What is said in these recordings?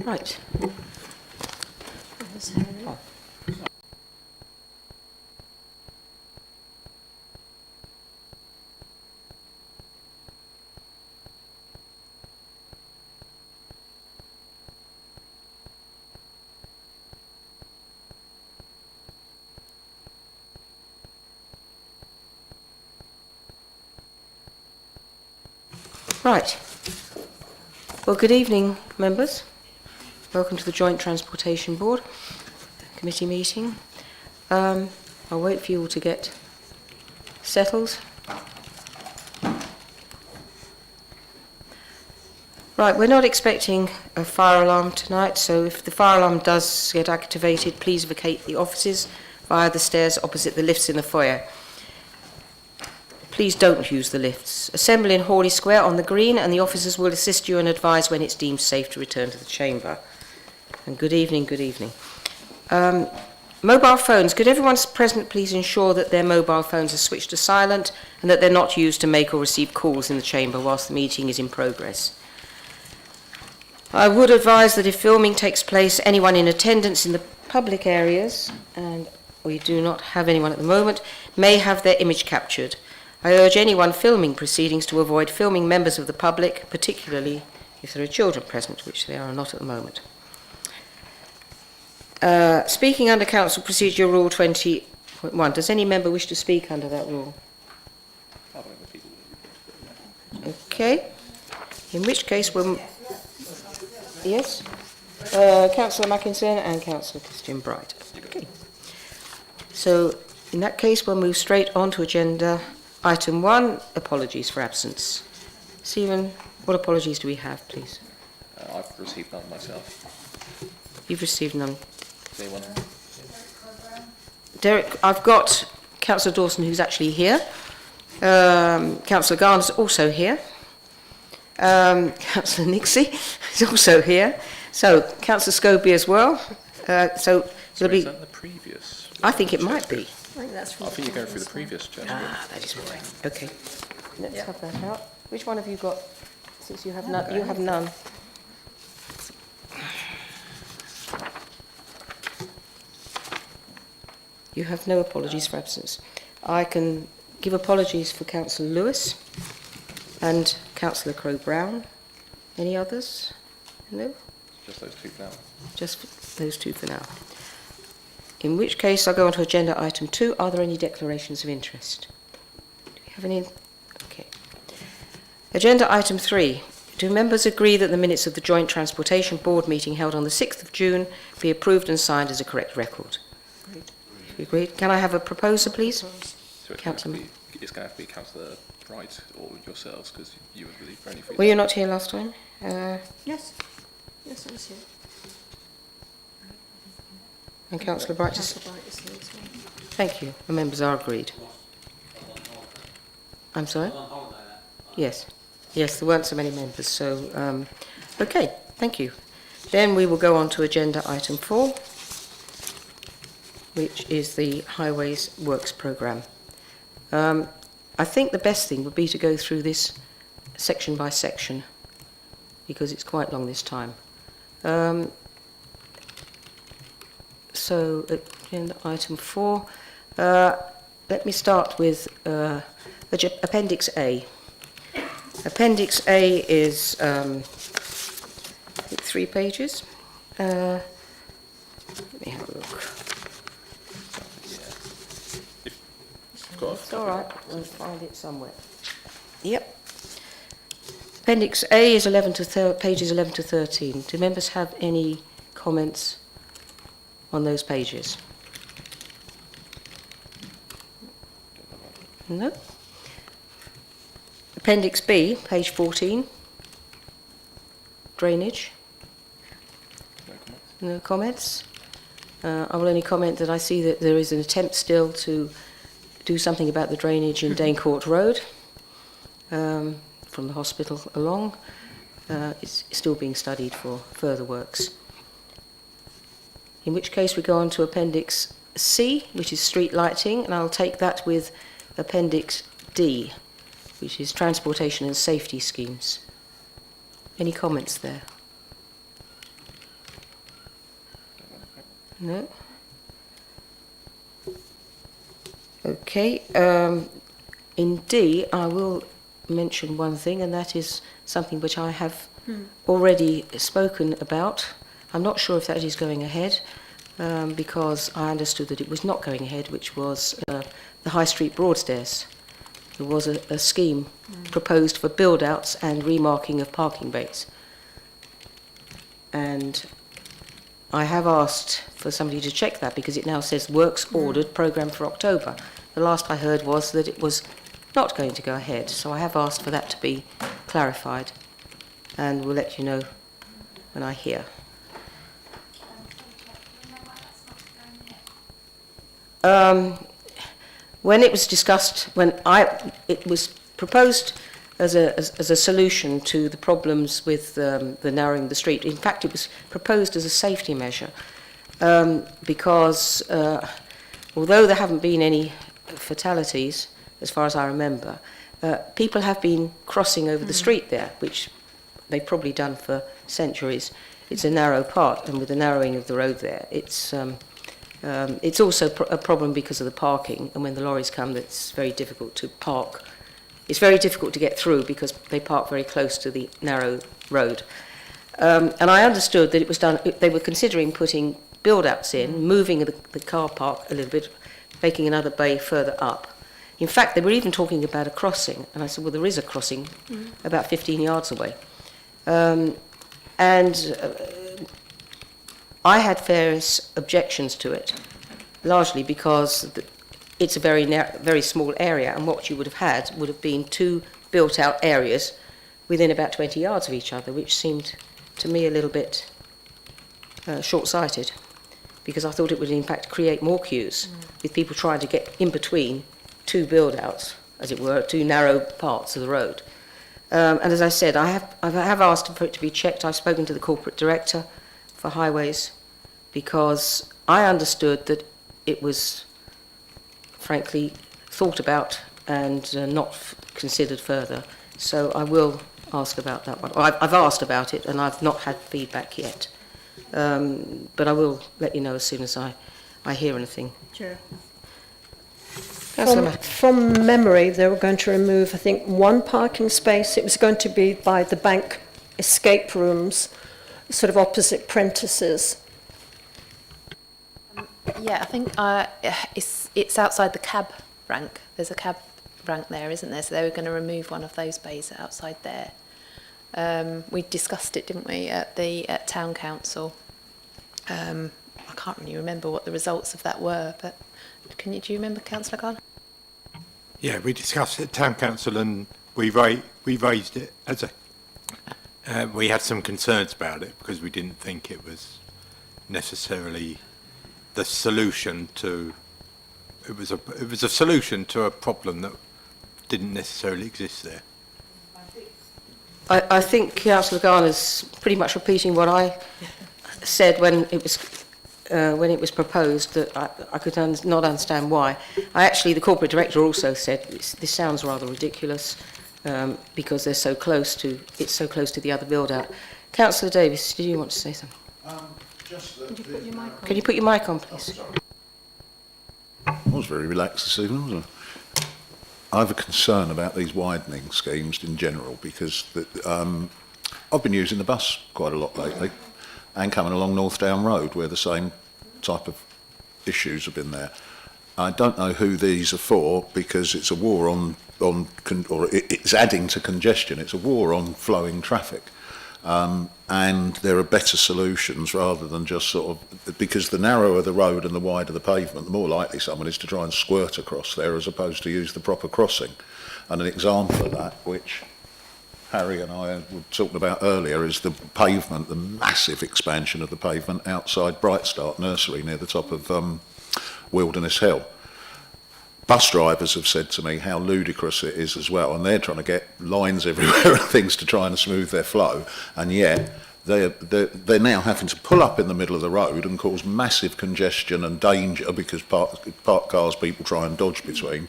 Right. Oh. Right. Well, good evening, members. Welcome to the Joint Transportation Board Committee meeting. I'll wait for you all to get settled. Right, we're not expecting a fire alarm tonight, so if the fire alarm does get activated, please vacate the offices via the stairs opposite the lifts in the foyer. Please don't use the lifts. Assemble in Hawley Square on the green, and the officers will assist you and advise when it's deemed safe to return to the chamber. And good evening, good evening. Mobile phones. Could everyone present please ensure that their mobile phones are switched to silent and that they're not used to make or receive calls in the chamber whilst the meeting is in progress. I would advise that if filming takes place, anyone in attendance in the public areas, and we do not have anyone at the moment, may have their image captured. I urge anyone filming proceedings to avoid filming members of the public, particularly if there are children present, which there are not at the moment. Speaking under Council Procedure Rule 20.1, does any member wish to speak under that rule? Okay. In which case we'll... Yes? Councillor Mackinson and Councillor Christian Bright. Okay. So, in that case, we'll move straight on to agenda item 1, apologies for absence. Stephen, what apologies do we have, please? I've received none myself. You've received none. Anyone? Derek, I've got Councillor Dawson, who's actually here. Councillor Garner's also here. Councillor Nixie is also here. So, Councillor Scobie as well. So it'll be... Is that the previous? I think it might be. I think you're going through the previous chapter. That is right. Okay. Let's have that out. Which one have you got? Since you have none. You have none. You have no apologies for absence. I can give apologies for Councillor Lewis and Councillor Crowe-Brown. Any others? No? Just those two for now. Just those two for now. In which case, I'll go on to agenda item 2. Are there any declarations of interest? Do we have any? Okay. Agenda item 3. Do members agree that the minutes of the Joint Transportation Board meeting held on the 6th of June be approved and signed as a correct record? Agreed. Can I have a proposer, please? So it's going to have to be Councillor Bright or yourselves, because you would believe only free. Were you not here last time? Yes. Yes, I was here. And Councillor Bright? Councillor Bright is here as well. Thank you. The members are agreed. I'm sorry? Yes. Yes, there weren't so many members, so... okay, thank you. Then we will go on to agenda item 4, which is the Highways Works Programme. I think the best thing would be to go through this section by section, because it's quite long this time. So, agenda item 4, let me start with Appendix A. Appendix A is 3 pages. Let me have a look. It's all right, we'll find it somewhere. Yep. Appendix A is pages 11 to 13. Do members have any comments on those pages? No? Appendix B, page 14. Drainage. No comments? I will only comment that I see that there is an attempt still to do something about the drainage in Dane Court Road from the hospital along. It's still being studied for further works. In which case we go on to Appendix C, which is street lighting, and I'll take that with Appendix D, which is transportation and safety schemes. Any comments there? No? Okay. In D, I will mention one thing, and that is something which I have already spoken about. I'm not sure if that is going ahead, because I understood that it was not going ahead, which was the High Street Broadstairs. There was a scheme proposed for build-outs and remarking of parking bays. And I have asked for somebody to check that, because it now says works ordered, programme for October. The last I heard was that it was not going to go ahead, so I have asked for that to be clarified, and we'll let you know when I hear. When it was discussed, it was proposed as a solution to the problems with the narrowing the street. In fact, it was proposed as a safety measure, because although there haven't been any fatalities, as far as I remember, people have been crossing over the street there, which they've probably done for centuries. It's a narrow part, and with the narrowing of the road there, it's also a problem because of the parking, and when the lorries come, it's very difficult to park. It's very difficult to get through because they park very close to the narrow road. And I understood that it was done, they were considering putting build-outs in, moving the car park a little bit, making another bay further up. In fact, they were even talking about a crossing, and I said, well, there is a crossing about 15 yards away. I had various objections to it, largely because it's a very small area, and what you would have been two built-out areas within about 20 yards of each other, which seemed to me a little bit short-sighted, because I thought it would in fact create more queues with people trying to get in between two build-outs, as it were, two narrow parts of the road. And as I said, I have asked for it to be checked. I've spoken to the corporate director for highways, because I understood that it was frankly thought about and not considered further. So I will ask about that one. I've asked about it and I've not had feedback yet. But I will let you know as soon as I hear anything. Chair. From memory, they were going to remove, I think, one parking space. It was going to be by the bank escape rooms, sort of opposite Prentice's. Yeah, I think it's outside the cab rank. There's a cab rank there, isn't there? So they were going to remove one of those bays outside there. We discussed it, didn't we, at Town Council. I can't really remember what the results of that were, but do you remember, Councillor Garner? Yeah, we discussed it at Town Council, and we raised it as a. We had some concerns about it because we didn't think it was necessarily the solution to. It was a solution to a problem that didn't necessarily exist there. I think Councillor Garner's pretty much repeating what I said when it was proposed, that I could not understand why. The corporate director also said this sounds rather ridiculous because they're so close to the other build-out. Councillor Davis, did you want to say something? Can you put your mic on, please? I was very relaxed this evening, wasn't I? I have a concern about these widening schemes in general because I've been using the bus quite a lot lately and coming along North Down Road where the same type of issues have been there. I don't know who these are for because it's a war it's adding to congestion. It's a war on flowing traffic. And there are better solutions rather than just sort of, because the narrower the road and the wider the pavement, the more likely someone is to try and squirt across there as opposed to use the proper crossing. And an example of that, which Harry and I were talking about earlier, is the pavement, the massive expansion of the pavement outside Bright Start Nursery near the top of Wilderness Hill. Bus drivers have said to me how ludicrous it is as well, and they're trying to get lines everywhere and things to try and smooth their flow, and yet they're now having to pull up in the middle of the road and cause massive congestion and danger because parked cars people try and dodge between.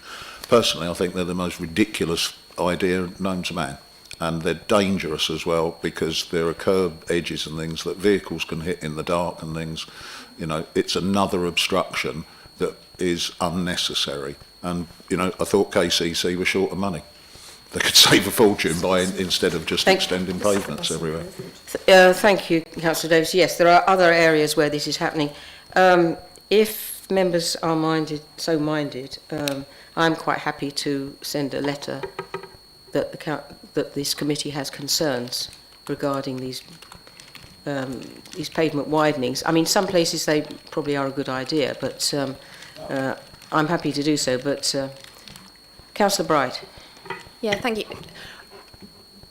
Personally, I think they're the most ridiculous idea known to man. and they're dangerous as well because there are curb edges and things that vehicles can hit in the dark and things. You know, it's another obstruction that is unnecessary. And, you know, I thought KCC were short of money. They could save a fortune by instead of just extending pavements everywhere. Thank you, Councillor Davis. Yes, there are other areas where this is happening. If members are so minded, I'm quite happy to send a letter that that this committee has concerns regarding these pavement widenings. I mean, some places they probably are a good idea, but I'm happy to do so. But Councillor Bright. Yeah, thank you.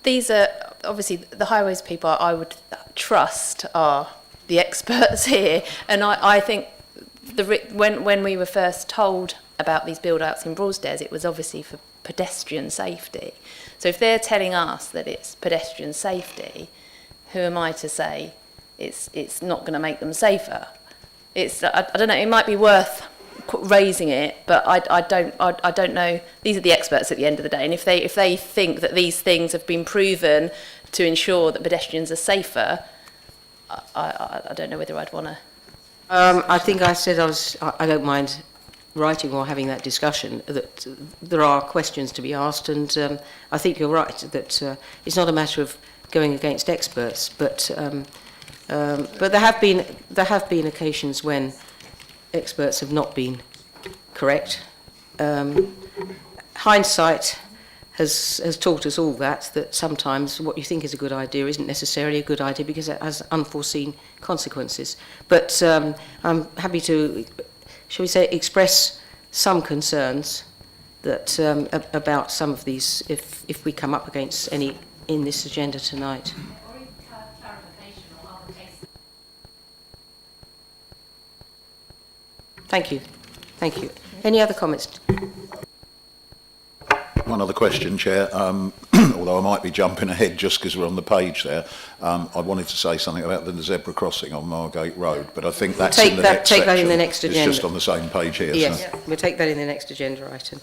These are obviously the highways people I would trust are the experts here, and I think when we were first told about these build-outs in Broadstairs, it was obviously for pedestrian safety. So if they're telling us that it's pedestrian safety, who am I to say it's not going to make them safer? I don't know. It might be worth raising it, but I don't know. These are the experts at the end of the day, and if they think that these things have been proven to ensure that pedestrians are safer, I don't know whether I'd want to. I think I said I don't mind writing or having that discussion, that there are questions to be asked, and I think you're right that it's not a matter of going against experts, but there have been occasions when experts have not been correct. Hindsight has taught us all that sometimes what you think is a good idea isn't necessarily a good idea because it has unforeseen consequences. But I'm happy to, shall we say, express some concerns that about some of these if we come up against any in this agenda tonight. Thank you. Thank you. Any other comments? One other question, Chair. Although I might be jumping ahead just because we're on the page there, I wanted to say something about the zebra crossing on Margate Road, but I think that's in the next section. Take that in the next agenda. It's just on the same page here. Yes, so. we'll take that in the next agenda item.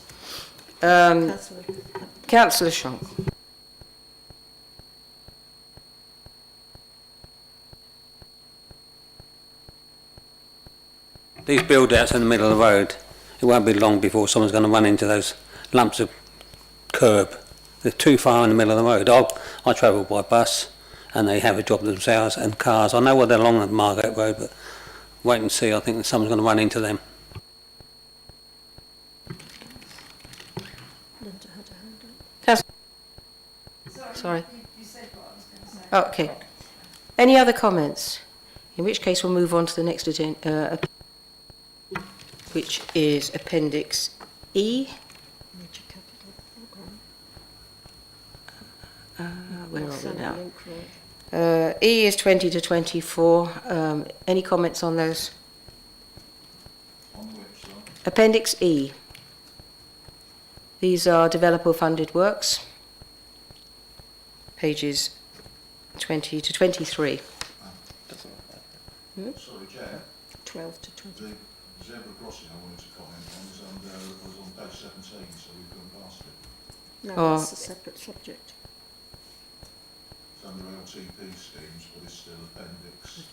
Councillor Shonk. These build-outs in the middle of the road, it won't be long before someone's going to run into those lumps of curb. They're too far in the middle of the road. I travel by bus, and they have a job themselves, and cars. I know where they're along the Margate Road, but wait and see. I think that someone's going to run into them. Sorry. Oh, okay. Any other comments? In which case we'll move on to the next agenda, which is Appendix E. Where are we now? E is 20 to 24. Any comments on those? Appendix E. These are developer-funded works. Pages 20 to 23. Sorry, Chair. 12 to 20. The zebra crossing I wanted to comment on was on page 17, so we've gone past it. No, that's a separate subject. It's under LTP schemes, but it's still Appendix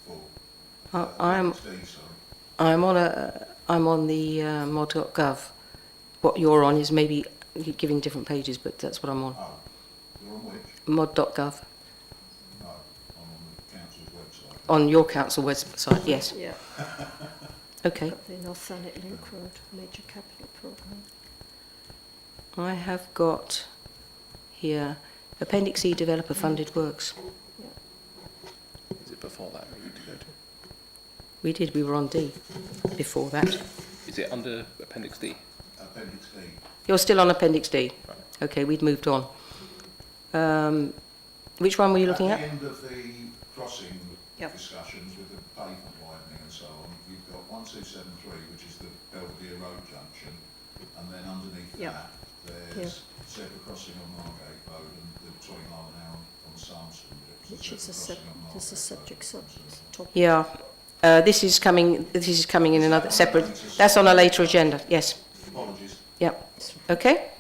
4. I'm on the mod.gov. What you're on is maybe giving different pages, but that's what I'm on. Oh, you're on which? Mod.gov. No, I'm on the council's website. On your council website, yes. Yeah. Okay. Got the North Thanet Link Road Major Capital Programme. I have got here Appendix E developer funded works. Is it before that we need to go to? We did, we were on D before that. Is it under Appendix D? Appendix D. You're still on Appendix D? Right. Okay, we'd moved on. Which one were you looking At at? the end of the crossing Yep. discussions with the pavement widening and so on, you've got 1273, which is the Belvedere Road junction, and then underneath Yep. that there's zebra crossing on Margate Road and the 20 mile an hour on Samson. Which is there's a subject topic. Yeah. This is coming in another separate, that's on a later agenda, yes. Apologies. Yep. Okay.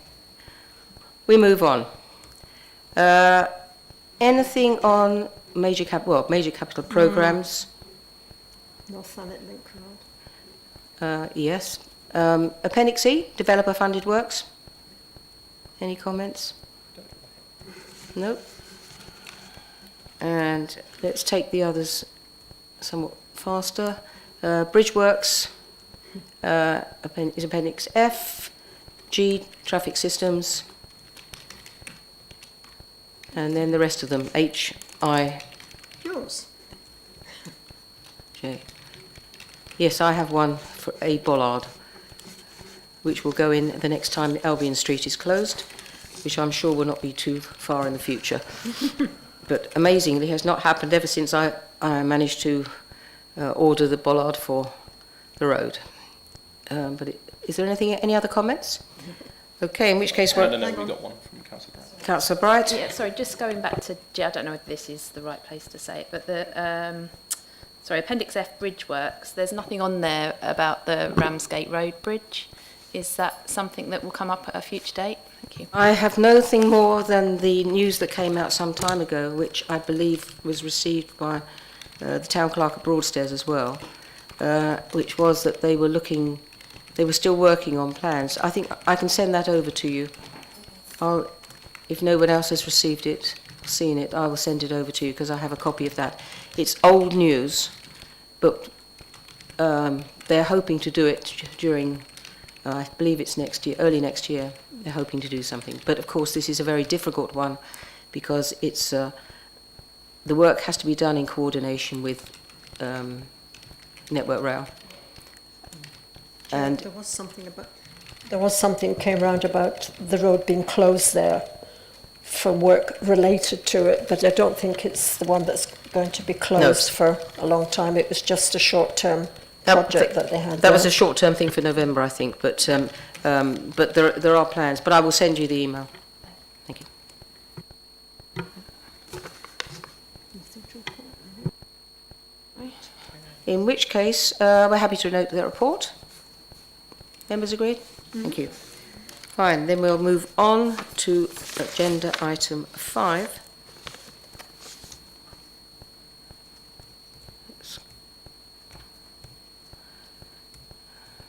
We move on. Anything on major capital programs? North Thanet Link Road. Yes. Appendix E, developer funded works. Any comments? No. And let's take the others somewhat faster. Bridge works is appendix F. G, traffic systems. And then the rest of them, H, I, Yours. J. Yes, I have one for a bollard, which will go in the next time Albion Street is closed, which I'm sure will not be too far in the future. But amazingly, has not happened ever since I managed to order the bollard for the road. Is there any other comments? Okay, in which case No, we got one from Councillor Bright. Councillor Bright. Yeah, sorry, just going back to G, I don't know if this is the right place to say it, but the, sorry, Appendix F bridge works, there's nothing on there about the Ramsgate Road Bridge. Is that something that will come up at a future date? Thank you. I have nothing more than the news that came out some time ago, which I believe was received by the town clerk at Broadstairs as well, which was that they were still working on plans. I think I can send that over to you. If no one else has received it, seen it, I will send it over to you because I have a copy of that. It's old news, but they're hoping to do it during, I believe it's next year, early next year. They're hoping to do something. But of course, this is a very difficult one because it's the work has to be done in coordination with Network Rail. And there was something came round about the road being closed there for work related to it, but I don't think it's the one that's going to be closed for a long time. It was just a short-term project that they had. That was a short-term thing for November, I think, but there are plans. But I will send you the email. Thank you. In which case, we're happy to note the report. Members agreed? Thank you. Fine, then we'll move on to agenda item 5.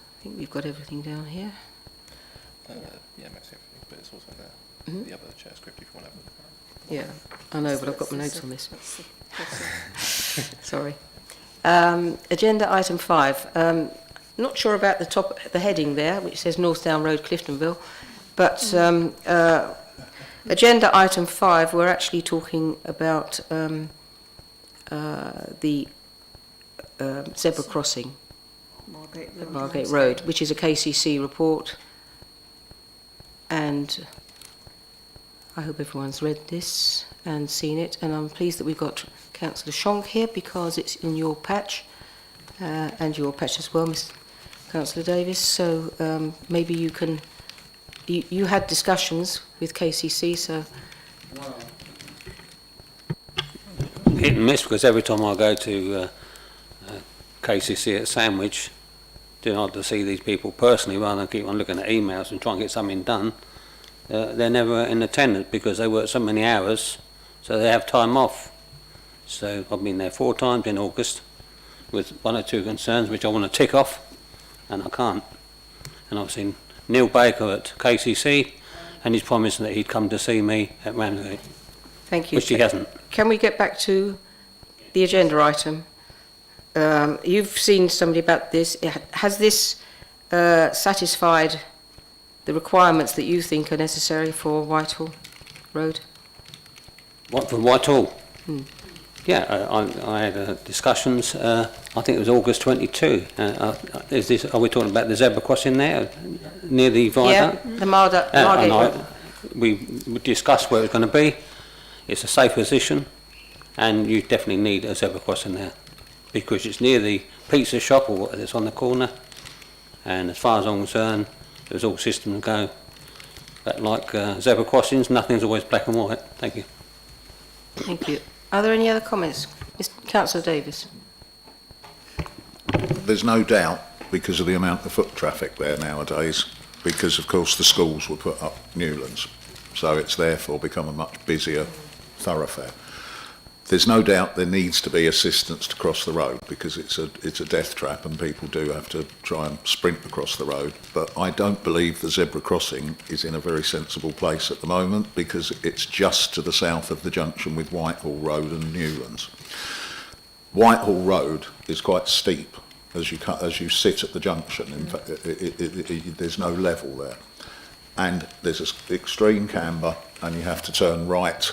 I think we've got everything down here. Yeah, most everything, but it's also there. The other chair script if you want to have a look at. Yeah, I know, but I've got my notes on this. Sorry. Agenda item 5. Not sure about the heading there, which says North Down Road, Cliftonville, but agenda item 5, we're actually talking about the zebra crossing at Margate Road, which is a KCC report, and I hope everyone's read this and seen it, and I'm pleased that we've got Councillor Schonk here because it's in your patch, and your patch as well, Mr. Councillor Davis, so maybe you can, you had discussions with KCC, so... Hit and miss, because every time I go to KCC at Sandwich, do not to see these people personally rather than keep on looking at emails and try and get something done, they're never in attendance because they work so many hours, so they have time off. So I've been there 4 times in August with 1 or 2 concerns which I want to tick off, and I can't. And I've seen Neil Baker at KCC, and he's promised that he'd come to see me at Ramsgate. Thank you. Which he hasn't. Can we get back to the agenda item? You've seen somebody about this. Has this satisfied the requirements that you think are necessary for Whitehall Road? What, for Whitehall? Yeah, I had discussions, I think it was August 22. Are we talking about the zebra crossing there, near the viaduct? Yeah, the Margate Road. We discussed where it's going to be. It's a safe position, and you definitely need a zebra crossing there, because it's near the pizza shop, or what it's on the corner, and as far as I'm concerned, it was all system to go. But like zebra crossings, nothing's always black and white. Thank you. Thank you. Are there any other comments? Councillor Davis. There's no doubt, because of the amount of foot traffic there nowadays, because of course the schools were put up Newlands. so it's therefore become a much busier thoroughfare. There's no doubt there needs to be assistance to cross the road because it's a death trap and people do have to try and sprint across the road. But I don't believe the zebra crossing is in a very sensible place at the moment because it's just to the south of the junction with Whitehall Road and Newlands. Whitehall Road is quite steep as you sit at the junction. In fact, there's no level there, and there's an extreme camber, and you have to turn right.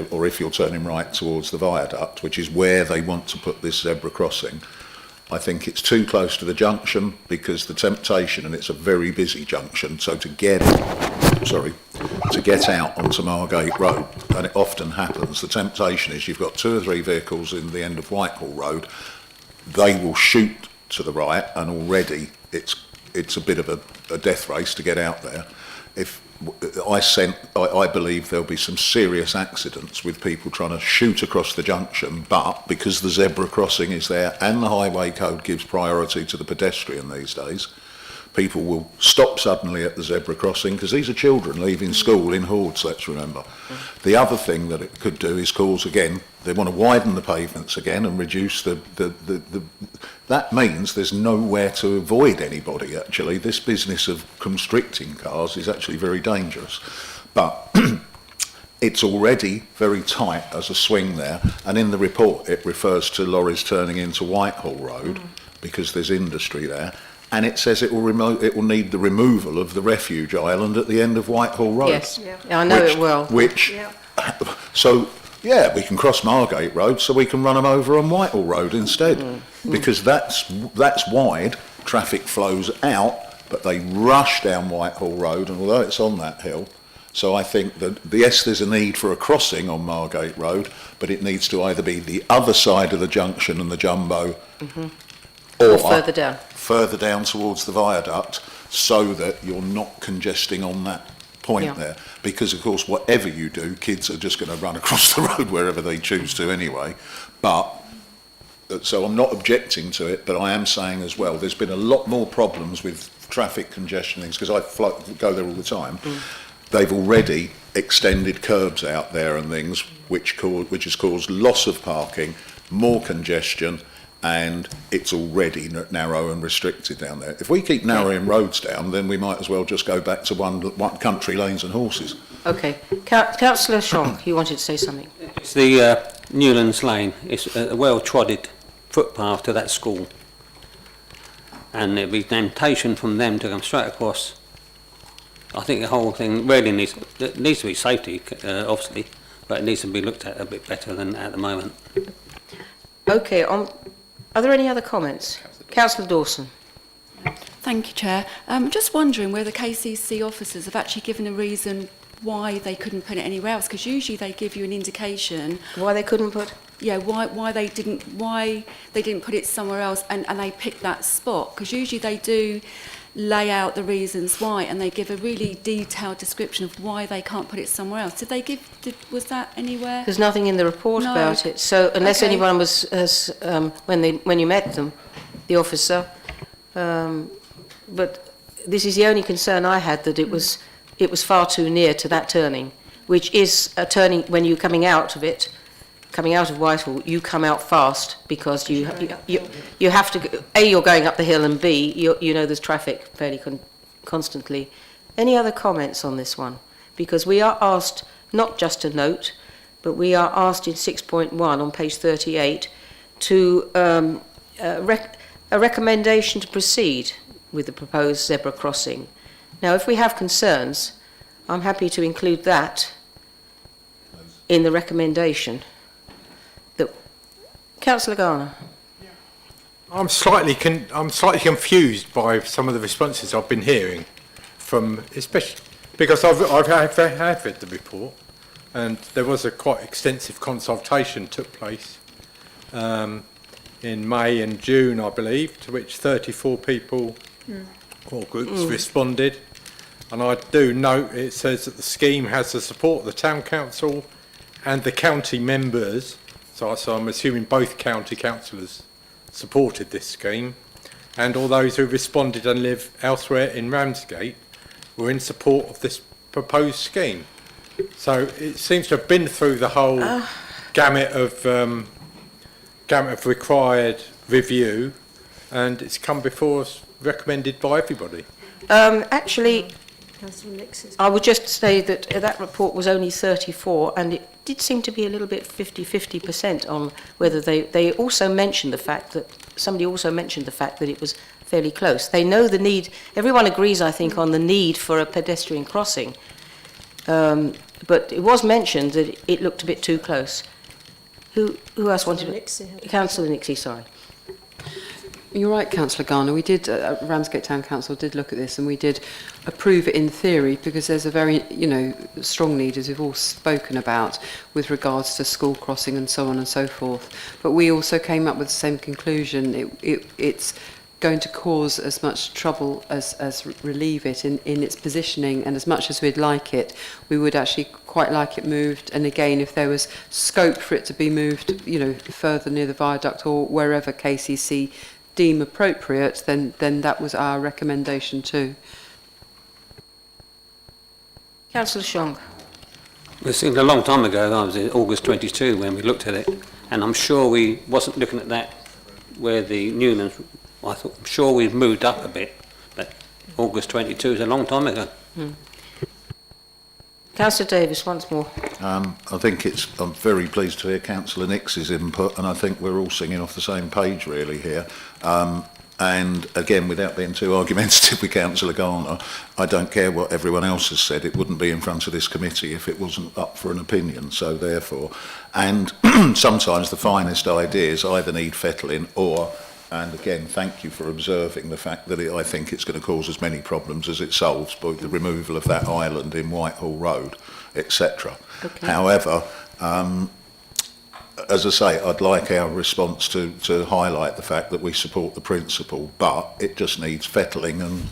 Or if you're turning right towards the viaduct, which is where they want to put this zebra crossing, I think it's too close to the junction because the temptation, and it's a very busy junction, so to get out onto Margate Road, and it often happens, the temptation is you've got 2 or 3 vehicles in the end of Whitehall Road, they will shoot to the right, and already it's a bit of a death race to get out there. I believe there'll be some serious accidents with people trying to shoot across the junction, but because the zebra crossing is there and the highway code gives priority to the pedestrian these days, people will stop suddenly at the zebra crossing because these are children leaving school in hordes, let's remember. The other thing that it could do is cause, again, they want to widen the pavements again and reduce that means there's nowhere to avoid anybody, actually. This business of constricting cars is actually very dangerous. But it's already very tight as a swing there, and in the report it refers to lorries turning into Whitehall Road because there's industry there. And it says it will need the removal of the refuge island at the end of Whitehall Road. Yes, I know it will. So, yeah, we can cross Margate Road, so we can run them over on Whitehall Road instead. Because that's wide, traffic flows out, but they rush down Whitehall Road, and although it's on that hill, so I think that, yes, there's a need for a crossing on Margate Road, but it needs to either be the other side of the junction and the jumbo, or further down towards the viaduct, so that you're not congesting on that point there. Because, of course, whatever you do, kids are just going to run across the road wherever they choose to anyway. So I'm not objecting to it, but I am saying as well, there's been a lot more problems with traffic congestion things, because I go there all the time. They've already extended curbs out there and things, which has caused loss of parking, more congestion, and it's already narrow and restricted down there. If we keep narrowing roads down, then we might as well just go back to one country lanes and horses. Okay. Councillor Schonk, you wanted to say something? It's the Newlands Lane. It's a well-trodden footpath to that school. And there'd be temptation from them to come straight across. I think the whole thing really needs to be safety, obviously, but it needs to be looked at a bit better than at the moment. Okay, are there any other comments? Councillor Dawson. Thank you, Chair. Just wondering whether KCC officers have actually given a reason why they couldn't put it anywhere else, because usually they give you an indication. Why they couldn't put? Yeah, why they didn't put it somewhere else, and they picked that spot, because usually they do lay out the reasons why, and they give a really detailed description of why they can't put it somewhere else. Was that anywhere? There's nothing in the report about it. So unless anyone has when you met them, the officer, but this is the only concern I had, that it was far too near to that turning, which is a turning when you're coming out of Whitehall, you come out fast because you have to go, A, you're going up the hill, and B, you know there's traffic fairly constantly. Any other comments on this one? Because we are asked not just a note, but we are asked in 6.1 on page 38 to a recommendation to proceed with the proposed zebra crossing. Now, if we have concerns, I'm happy to include that in the recommendation. Councillor Garner. I'm slightly confused by some of the responses I've been hearing from, especially because I've read the report, and there was a quite extensive consultation took place in May and June, I believe, to which 34 people or groups responded. And I do note it says that the scheme has the support of the Town Council and the county members. So I'm assuming both county councillors supported this scheme, and all those who responded and live elsewhere in Ramsgate were in support of this proposed scheme. So it seems to have been through the whole gamut of required review, and it's come before us recommended by everybody. Actually, Councillor Nix's. I would just say that that report was only 34, and it did seem to be a little bit 50% on whether they also mentioned the fact that, somebody also mentioned the fact that it was fairly close. They know the need, everyone agrees, I think, on the need for a pedestrian crossing, but it was mentioned that it looked a bit too close. Who else wanted to? Councillor Nixie, sorry. You're right, Councillor Garner. We did, Ramsgate Town Council did look at this, and we did approve it in theory because there's a very, strong need, as we've all spoken about, with regards to school crossing and so on and so forth. But we also came up with the same conclusion. It's going to cause as much trouble as relieve it in its positioning, and as much as we'd like it, we would actually quite like it moved. And again, if there was scope for it to be moved, further near the viaduct or wherever KCC deem appropriate, then that was our recommendation too. Councillor Shong. It seemed a long time ago. That was in August 22 when we looked at it, and I'm sure we wasn't looking at that where the Newlands. I'm sure we've moved up a bit, but August 22 is a long time ago. Councillor Davis, once more. I think I'm very pleased to hear Councillor Nix's input, and I think we're all singing off the same page really here. And again, without being too argumentative with Councillor Garner, I don't care what everyone else has said. It wouldn't be in front of this committee if it wasn't up for an opinion. So therefore, and sometimes the finest ideas either need fettling or, and again, thank you for observing the fact that I think it's going to cause as many problems as it solves by the removal of that island in Whitehall Road, etc. Okay. However, as I say, I'd like our response to highlight the fact that we support the principle, but it just needs fettling, and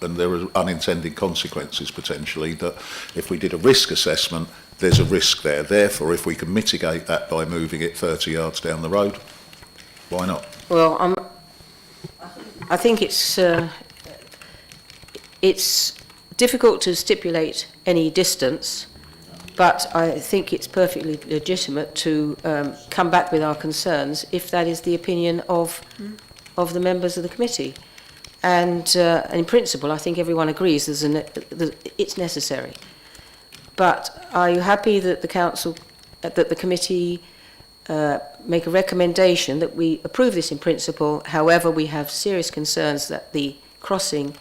there are unintended consequences potentially that if we did a risk assessment, there's a risk there. Therefore, if we can mitigate that by moving it 30 yards down the road, why not? Well, I think it's difficult to stipulate any distance, but I think it's perfectly legitimate to come back with our concerns if that is the opinion of the members of the committee. And in principle, I think everyone agrees it's necessary. But are you happy that the committee make a recommendation that we approve this in principle? However, we have serious concerns that the crossing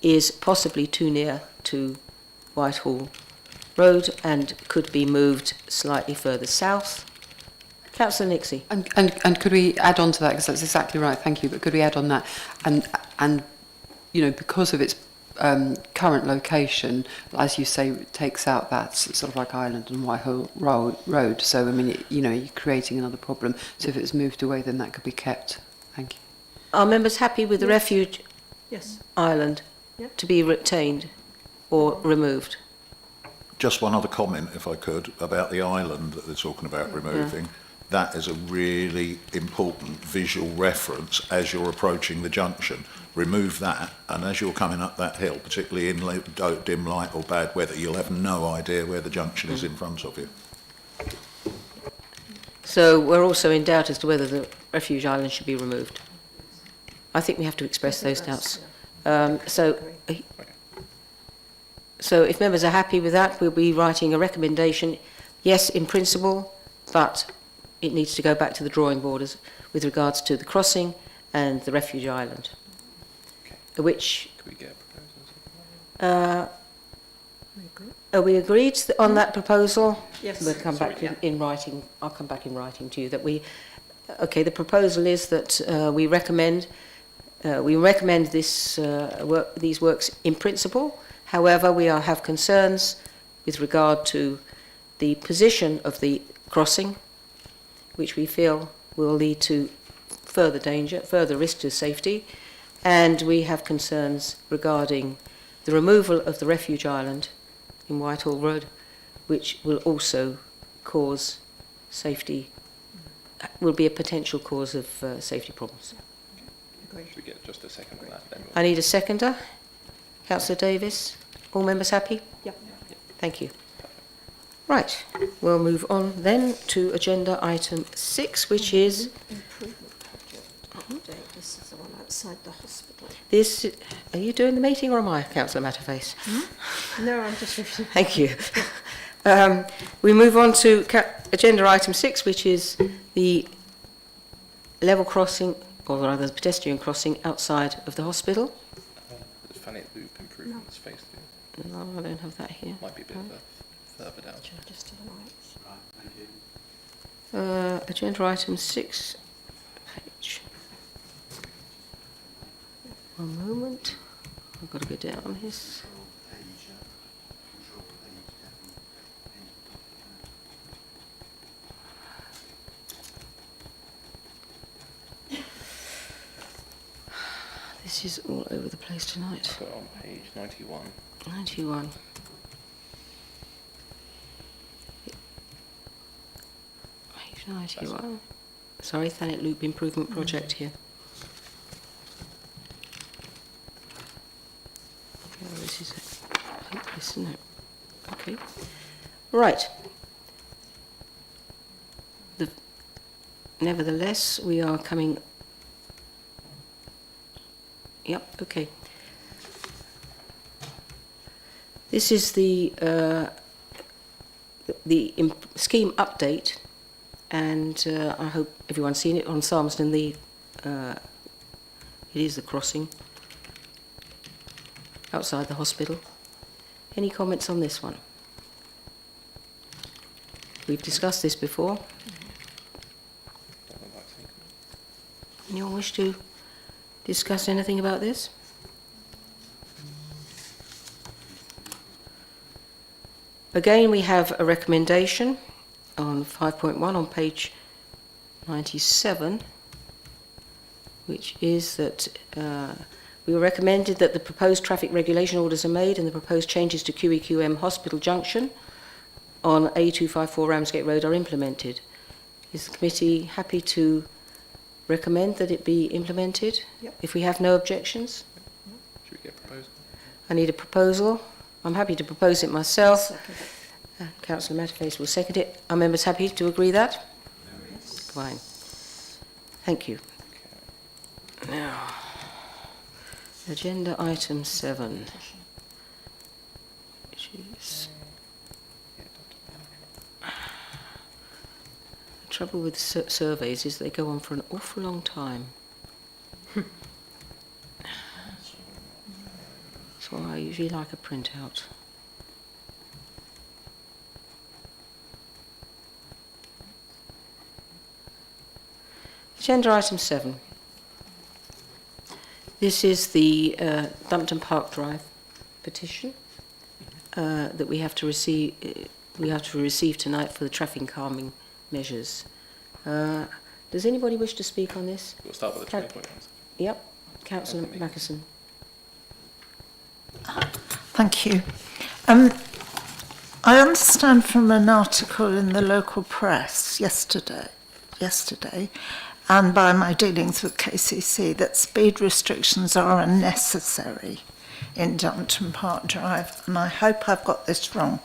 is possibly too near to Whitehall Road and could be moved slightly further south. Councillor Nixie. And could we add on to that, because that's exactly right, thank you, but could we add on that, and because of its current location, as you say, takes out that sort of like Island and Whitehall Road, so I mean, you're creating another problem, so if it's moved away, then that could be kept. Thank you. Are members happy with the refuge island to be retained or removed? Just one other comment, if I could, about the island that they're talking about removing. Yeah. That is a really important visual reference as you're approaching the junction. Remove that, and as you're coming up that hill, particularly in dim light or bad weather, you'll have no idea where the junction is in front of you. So we're also in doubt as to whether the refuge island should be removed. I think we have to express those doubts. So if members are happy with that, we'll be writing a recommendation, yes, in principle, but it needs to go back to the drawing board with regards to the crossing and the refuge island. Okay. Which... Can we get proposals? Are we agreed on that proposal? Yes. We'll come back in writing. I'll come back in writing to you that we... Okay, the proposal is that we recommend this these works in principle. However, we have concerns with regard to the position of the crossing, which we feel will lead to further danger, further risk to safety, and we have concerns regarding the removal of the refuge island in Whitehall Road, which will also cause safety, will be a potential cause of safety problems. Should we get just a second on that then? I need a seconder. Councillor Davis. All members happy? Yeah. Thank you. Right, we'll move on then to agenda item 6, which is Improvement project update. This is the one outside the hospital. this. Are you doing the meeting or am I, Councillor Matterface? No, I'm just reading. Thank you. We move on to agenda item 6, which is the level crossing, or rather the pedestrian crossing outside of the hospital. The Thanet loop improvements phase 2. No, I don't have that here. Might be a bit further down. Just to the right. Agenda item 6, page. One moment. I've got to go down on this. This is all over the place tonight. I've got it on page 91. 91. Page 91. Sorry, Thanet Loop Improvement Project here. Oh, this is hopeless, isn't it? Okay. Right. Nevertheless, we are coming. Yep, okay. This is the scheme update, and I hope everyone's seen it on Salmsden. It is the crossing outside the hospital. Any comments on this one? We've discussed this before. Anyone wish to discuss anything about this? Again, we have a recommendation on 5.1 on page 97, which is that we were recommended that the proposed traffic regulation orders are made and the proposed changes to QEQM Hospital Junction on A254 Ramsgate Road are implemented. Is the committee happy to recommend that it be implemented? Yep. If we have no objections? Should we get a proposal? I need a proposal. I'm happy to propose it myself. Second. Councillor Matterface will second it. Are members happy to agree that? Yes. Fine. Thank you. Now, agenda item 7, which is the trouble with surveys is they go on for an awful long time. That's why I usually like a printout. Agenda item 7. This is the Dumpton Park Drive petition that we have to receive. We have to receive tonight for the traffic calming measures. Does anybody wish to speak on this? We'll start with the 20 point ones. Yep, Councillor Mackerson. Thank you. I understand from an article in the local press yesterday, and by my dealings with KCC, that speed restrictions are unnecessary in Dumpton Park Drive, and I hope I've got this wrong.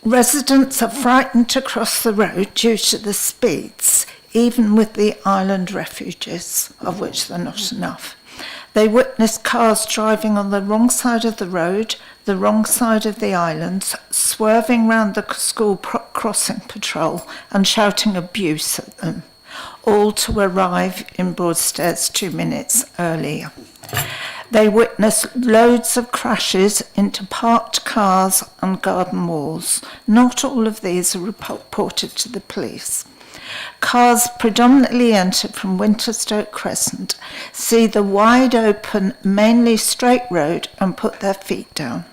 Residents are frightened to cross the road due to the speeds, even with the island refuges, of which there are not enough. They witness cars driving on the wrong side of the road, the wrong side of the islands, swerving round the school crossing patrol and shouting abuse at them, all to arrive in Broadstairs 2 minutes earlier. They witness loads of crashes into parked cars and garden walls. Not all of these are reported to the police. Cars predominantly enter from Winterstoke Crescent, see the wide open, mainly straight road and put their feet down.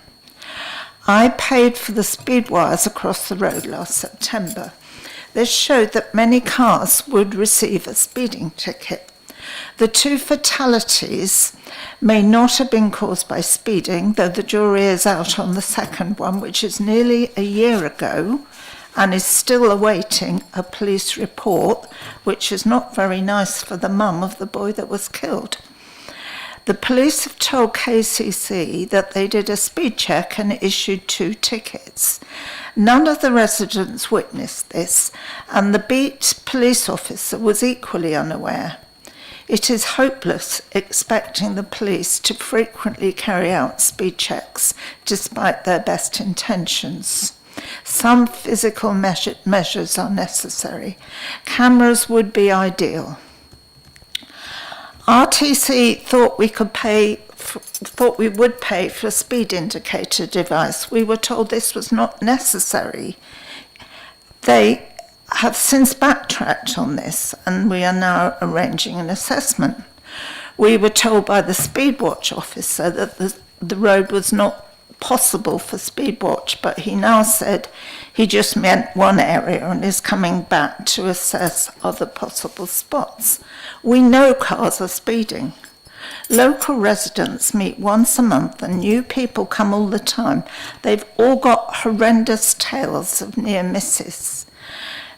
I paid for the speed wires across the road last September. This showed that many cars would receive a speeding ticket. The 2 fatalities may not have been caused by speeding, though the jury is out on the second one, which is nearly a year ago, and is still awaiting a police report, which is not very nice for the mum of the boy that was killed. The police have told KCC that they did a speed check and issued 2 tickets. None of the residents witnessed this, and the beat police officer was equally unaware. It is hopeless expecting the police to frequently carry out speed checks despite their best intentions. Some physical measures are necessary. Cameras would be ideal. RTC thought we would pay for a speed indicator device. We were told this was not necessary. They have since backtracked on this, and we are now arranging an assessment. We were told by the speed watch officer that the road was not possible for speed watch, but he now said he just meant one area and is coming back to assess other possible spots. We know cars are speeding. Local residents meet once a month and new people come all the time. They've all got horrendous tales of near misses.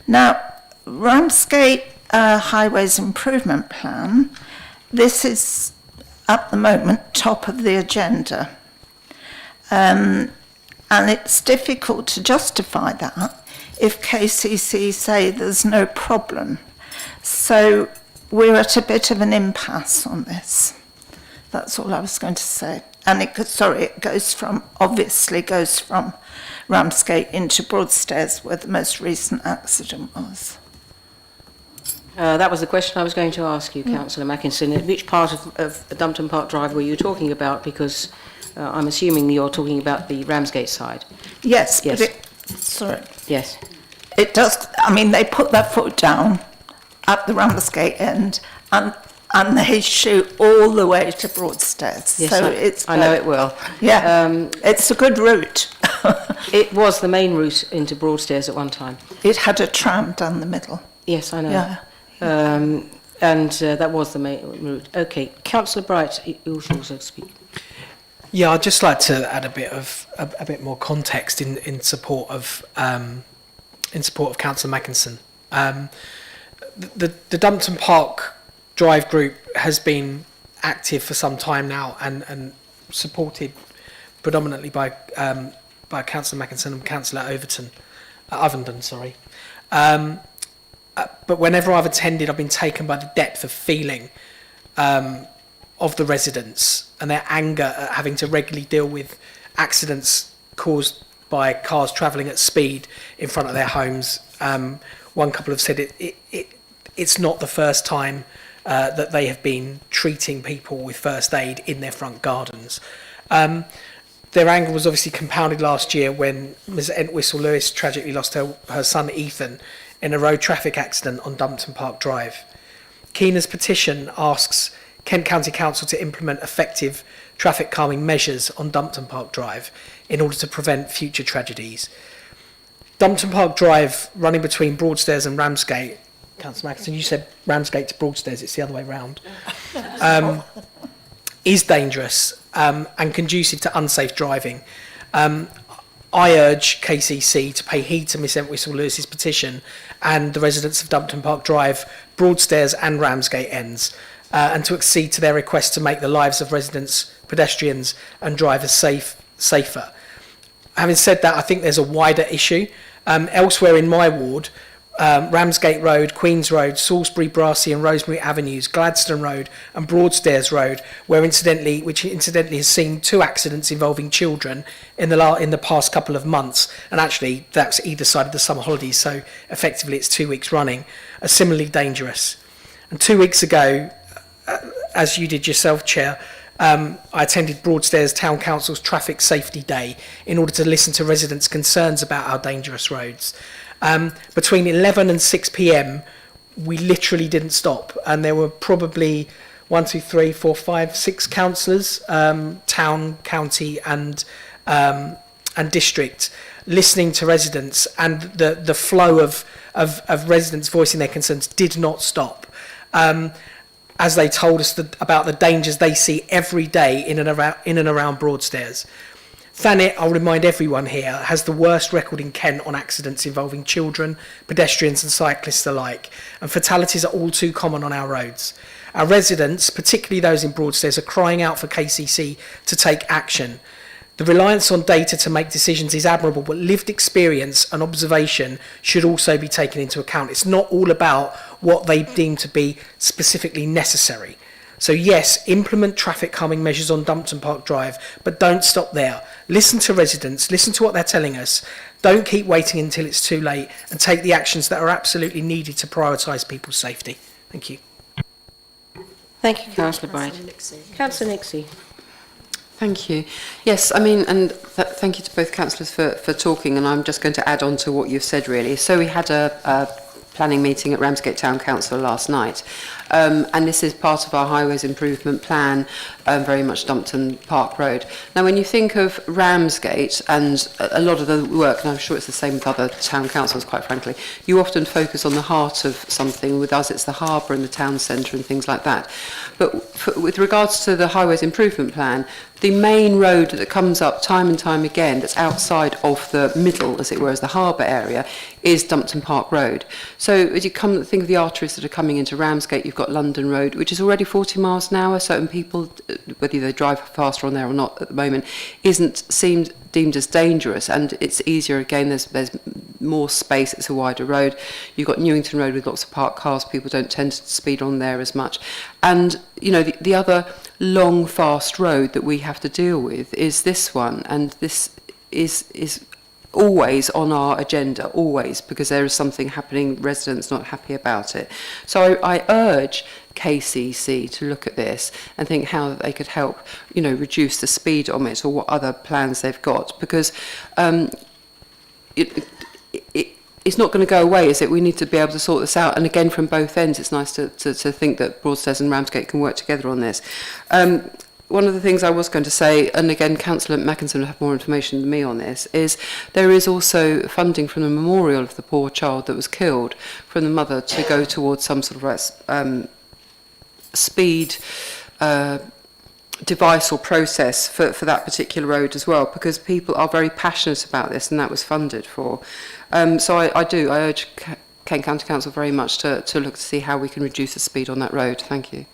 Now, Ramsgate Highways Improvement Plan, this is at the moment top of the agenda. And it's difficult to justify that if KCC say there's no problem. So we're at a bit of an impasse on this. That's all I was going to say. And it obviously goes from Ramsgate into Broadstairs, where the most recent accident was. That was the question I was going to ask you, Councillor Mackinson. Which part of Dumpton Park Drive were you talking about? Because I'm assuming you're talking about the Ramsgate side. Yes, yes. But sorry. Yes. It does, I mean, they put their foot down at the Ramsgate end and they shoot all the way to Broadstairs. Yes, So I know it well. Yeah, it's a good route. It was the main route into Broadstairs at one time. It had a tram down the middle. Yes, I know. Yeah. And that was the main route. Okay, Councillor Bright, you should also speak. Yeah, I'd just like to add a bit more context in support of Councillor Mackinson. The Dumpton Park Drive group has been active for some time now and supported predominantly by Councillor Mackinson and Councillor Ovenden. Sorry. But whenever I've attended, I've been taken by the depth of feeling of the residents and their anger at having to regularly deal with accidents caused by cars travelling at speed in front of their homes. One couple have said it's not the first time that they have been treating people with first aid in their front gardens. Their anger was obviously compounded last year when Ms Entwistle Lewis tragically lost her son Ethan in a road traffic accident on Dumpton Park Drive. Keena's petition asks Kent County Council to implement effective traffic calming measures on Dumpton Park Drive in order to prevent future tragedies. Dumpton Park Drive, running between Broadstairs and Ramsgate, Councillor Mackinson, you said Ramsgate to Broadstairs, it's the other way round, is dangerous and conducive to unsafe driving. I urge KCC to pay heed to Miss Entwistle Lewis's petition and the residents of Dumpton Park Drive, Broadstairs and Ramsgate ends, and to accede to their request to make the lives of residents, pedestrians and drivers safer. Having said that, I think there's a wider issue. Elsewhere in my ward, Ramsgate Road, Queens Road, Salisbury, Brassey and Rosemary Avenues, Gladstone Road and Broadstairs Road, which incidentally has seen 2 accidents involving children in the past couple of months, and actually that's either side of the summer holidays, so effectively it's 2 weeks running, are similarly dangerous. And 2 weeks ago, as you did yourself, Chair, I attended Broadstairs Town Council's Traffic Safety Day in order to listen to residents' concerns about our dangerous roads. Between 11 and 6 p.m, we literally didn't stop, and there were probably 1, 2, 3, 4, 5, 6 councillors, town, county, and district, listening to residents, and the flow of residents voicing their concerns did not stop. As they told us about the dangers they see every day in and around Broadstairs. Thanet, I'll remind everyone here, has the worst record in Kent on accidents involving children, pedestrians and cyclists alike, and fatalities are all too common on our roads. Our residents, particularly those in Broadstairs, are crying out for KCC to take action. The reliance on data to make decisions is admirable, but lived experience and observation should also be taken into account. It's not all about what they deem to be specifically necessary. So yes, implement traffic calming measures on Dumpton Park Drive, but don't stop there. Listen to residents, listen to what they're telling us. Don't keep waiting until it's too late, and take the actions that are absolutely needed to prioritise people's safety. Thank you. Thank you, Councillor Bright. Councillor Nixie. Thank you. Yes, I mean, and thank you to both councillors for talking, and I'm just going to add on to what you've said, really. So we had a planning meeting at Ramsgate Town Council last night, and this is part of our highways improvement plan, very much Dumpton Park Road. Now, when you think of Ramsgate and a lot of the work, and I'm sure it's the same with other town councils, quite frankly, you often focus on the heart of something. With us, it's the harbour and the town centre and things like that. But with regards to the highways improvement plan, the main road that comes up time and time again that's outside of the middle, as it were, as the harbour area, is Dumpton Park Road. So as you come think of the arteries that are coming into Ramsgate, you've got London Road, which is already 40 miles an hour. Certain people, whether they drive faster on there or not at the moment, isn't deemed as dangerous, and it's easier again. There's more space, it's a wider road. You've got Newington Road with lots of parked cars. People don't tend to speed on there as much. And you know, the other long fast road that we have to deal with is this one, and this is always on our agenda, always, because there is something happening, residents not happy about it. So I urge KCC to look at this and think how they could help, you know, reduce the speed on it, or what other plans they've got, because it's not going to go away, is it? We need to be able to sort this out. And again, from both ends, it's nice to think that Broadstairs and Ramsgate can work together on this. One of the things I was going to say, and again, Councillor Mackinson will have more information than me on this, is there is also funding from the memorial of the poor child that was killed from the mother to go towards some sort of speed device or process for that particular road as well, because people are very passionate about this, and that was funded for. So I urge Kent County Council very much to look to see how we can reduce the speed on that road. Thank you.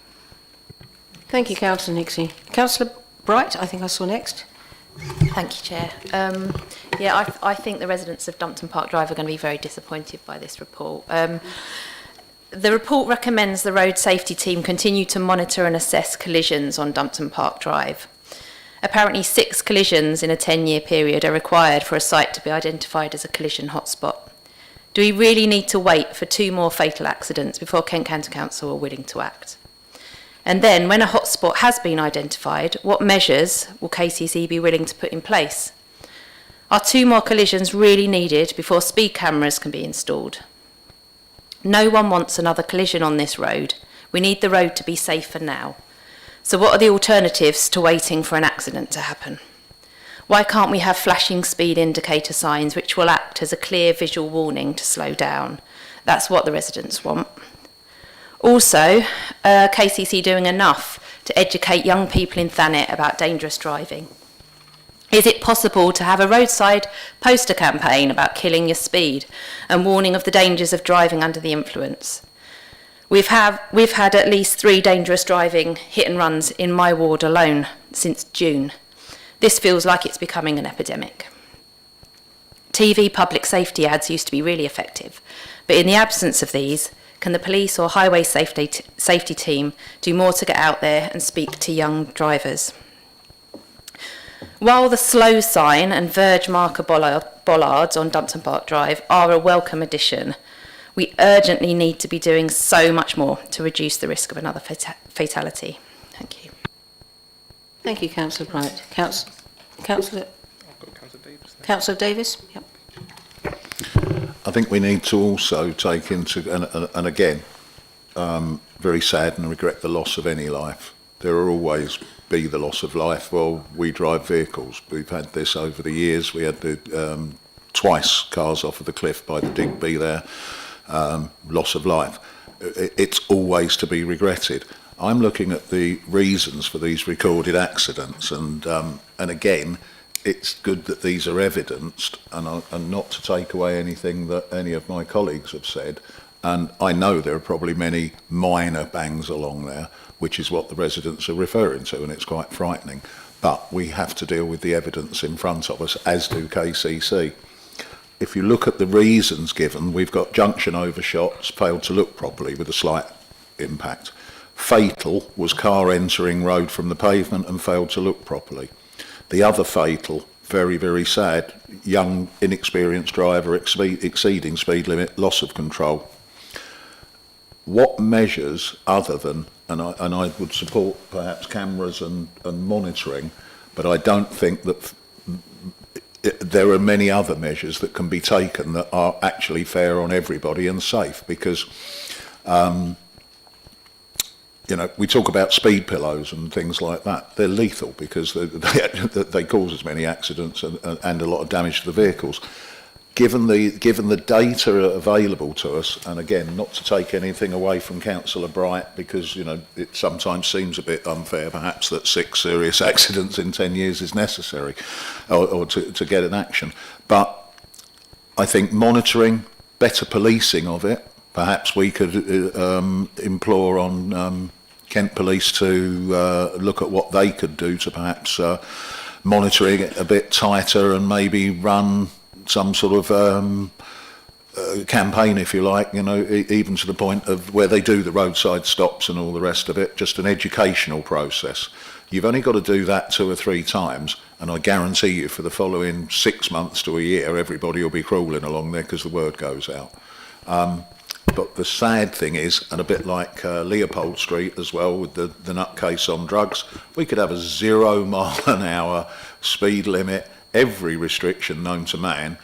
Thank you, Councillor Nixie. Councillor Bright, I think I saw next. Thank you, Chair. Yeah, I think the residents of Dumpton Park Drive are going to be very disappointed by this report. The report recommends the road safety team continue to monitor and assess collisions on Dumpton Park Drive. Apparently 6 collisions in a 10-year period are required for a site to be identified as a collision hotspot. Do we really need to wait for 2 more fatal accidents before Kent County Council are willing to act? And then, when a hotspot has been identified, what measures will KCC be willing to put in place? Are 2 more collisions really needed before speed cameras can be installed? No one wants another collision on this road. We need the road to be safer now. So what are the alternatives to waiting for an accident to happen? Why can't we have flashing speed indicator signs which will act as a clear visual warning to slow down? That's what the residents want. Also, KCC doing enough to educate young people in Thanet about dangerous driving? Is it possible to have a roadside poster campaign about killing your speed and warning of the dangers of driving under the influence? We've had at least 3 dangerous driving hit and runs in my ward alone since June. This feels like it's becoming an epidemic. TV public safety ads used to be really effective, but in the absence of these, can the police or highway safety team do more to get out there and speak to young drivers? While the slow sign and verge marker bollards on Dumpton Park Drive are a welcome addition, we urgently need to be doing so much more to reduce the risk of another fatality. Thank you. Thank you, Councillor Bright. Councillor I've got Councillor Davis. Councillor Davis? Yep. I think we need to also take into, and again, very sad and regret the loss of any life. There will always be the loss of life while we drive vehicles. We've had this over the years. We had the twice cars off of the cliff by the Digby there, loss of life. It's always to be regretted. I'm looking at the reasons for these recorded accidents, and again, it's good that these are evidenced, and not to take away anything that any of my colleagues have said. And I know there are probably many minor bangs along there, which is what the residents are referring to, and it's quite frightening. But we have to deal with the evidence in front of us, as do KCC. If you look at the reasons given, we've got junction overshots, failed to look properly with a slight impact. Fatal was car entering road from the pavement and failed to look properly. The other fatal, very, very sad, young, inexperienced driver exceeding speed limit, loss of control. What measures other than, and I would support perhaps cameras and monitoring, but I don't think that there are many other measures that can be taken that are actually fair on everybody and safe, because you know, we talk about speed pillows and things like that. They're lethal because they cause as many accidents and a lot of damage to the vehicles. Given the data available to us, and again, not to take anything away from Councillor Bright, because, you know, it sometimes seems a bit unfair perhaps that 6 serious accidents in 10 years is necessary, or to get an action. But I think monitoring, better policing of it, perhaps we could implore on Kent Police to look at what they could do to perhaps monitoring it a bit tighter, and maybe run some sort of campaign, if you like, you know, even to the point of where they do the roadside stops and all the rest of it, just an educational process. You've only got to do that 2 or 3 times, and I guarantee you for the following 6 months to a year, everybody will be crawling along there because the word goes out. But the sad thing is, and a bit like Leopold Street as well, with the nutcase on drugs, we could have a 0 mile an hour speed limit, every restriction known to man,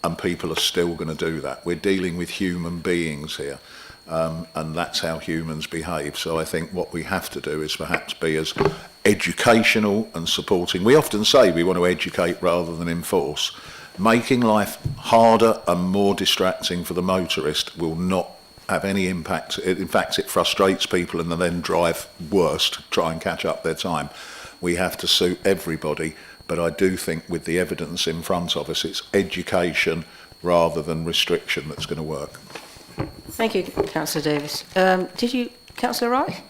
and people are still going to do that. We're dealing with human beings here, and that's how humans behave. So I think what we have to do is perhaps be as educational and supporting. We often say we want to educate rather than enforce. Making life harder and more distracting for the motorist will not have any impact. In fact, it frustrates people and they then drive worse to try and catch up their time. We have to suit everybody, but I do think with the evidence in front of us, it's education rather than restriction that's going to work. Thank you, Councillor Davis. Did you, Councillor Wright?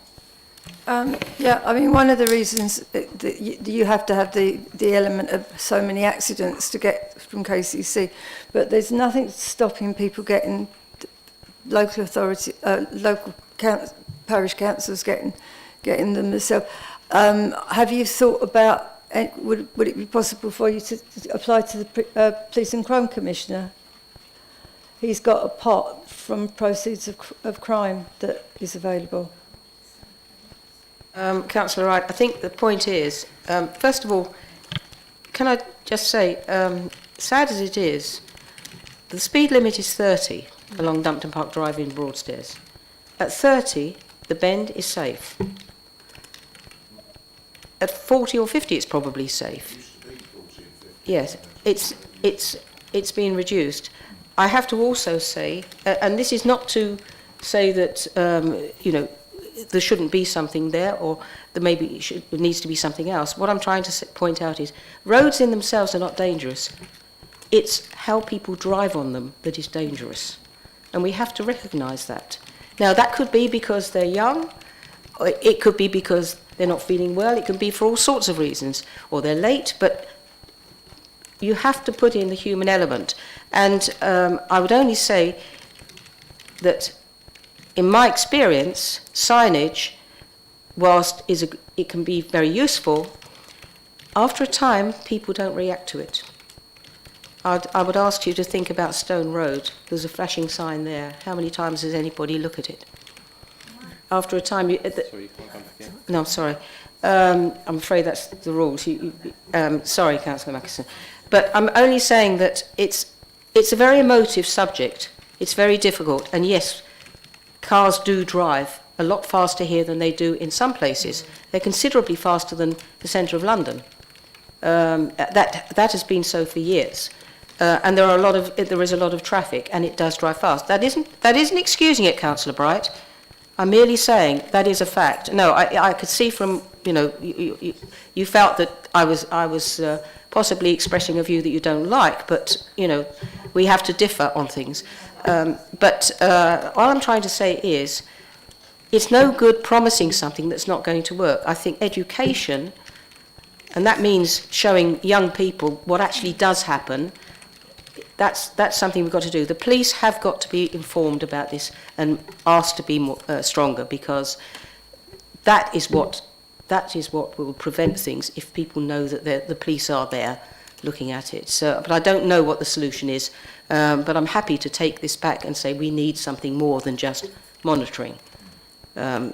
Yeah, I mean, one of the reasons that you have to have the element of so many accidents to get from KCC, but there's nothing stopping people getting local authority, parish councils getting them themselves. Have you thought about, would it be possible for you to apply to the Police and Crime Commissioner? He's got a pot from proceeds of crime that is available. Councillor Wright, I think the point is, first of all, can I just say, sad as it is, the speed limit is 30 along Dumpton Park Drive in Broadstairs. At 30, the bend is safe. At 40 or 50, it's probably safe. Yes, it's been reduced. I have to also say, and this is not to say that, you know, there shouldn't be something there, or there maybe needs to be something else. What I'm trying to point out is roads in themselves are not dangerous. It's how people drive on them that is dangerous. And we have to recognise that. Now, that could be because they're young, or it could be because they're not feeling well, it can be for all sorts of reasons, or they're late, but you have to put in the human element. And I would only say that in my experience, signage, whilst it can be very useful, after a time, people don't react to it. I would ask you to think about Stone Road. There's a flashing sign there. How many times does anybody look at it? After a time... Sorry, you can't come back in. No, I'm sorry. I'm afraid that's the rules. Sorry, Councillor Mackison. But I'm only saying that it's a very emotive subject. It's very difficult. And yes, cars do drive a lot faster here than they do in some places. They're considerably faster than the centre of London. That has been so for years. And there is a lot of traffic, and it does drive fast. That isn't excusing it, Councillor Bright. I'm merely saying that is a fact. No, I could see from, you know, you felt that I was possibly expressing a view that you don't like, but, you know, we have to differ on things. But all I'm trying to say is, it's no good promising something that's not going to work. I think education, and that means showing young people what actually does happen, that's something we've got to do. The police have got to be informed about this and asked to be more, stronger, because that is what will prevent things, if people know that the police are there looking at it. So, but I don't know what the solution is, but I'm happy to take this back and say we need something more than just monitoring. I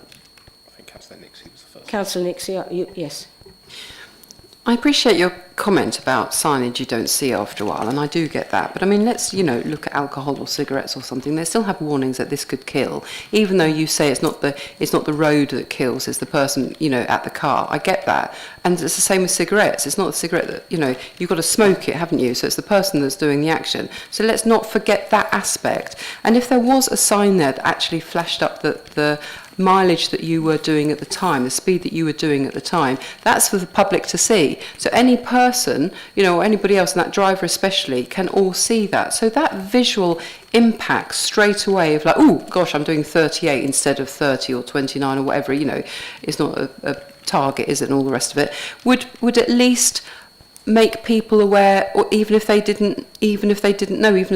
think Councillor Nixie was the first. Councillor Nixie, yes. I appreciate your comment about signage you don't see after a while, and I do get that. But I mean, let's, you know, look at alcohol or cigarettes or something. They still have warnings that this could kill, even though you say it's not the road that kills, it's the person, you know, at the car. I get that. And it's the same with cigarettes. It's not the cigarette that, you know, you've got to smoke it, haven't you? So it's the person that's doing the action. So let's not forget that aspect. And if there was a sign there that actually flashed up the mileage that you were doing at the time, the speed that you were doing at the time, that's for the public to see. So any person, you know, or anybody else, and that driver especially, can all see that. So that visual impact straight away of like, oh gosh, I'm doing 38 instead of 30 or 29 or whatever, you know, it's not a target, is it, and all the rest of it, would at least make people aware, or even if they didn't know, even if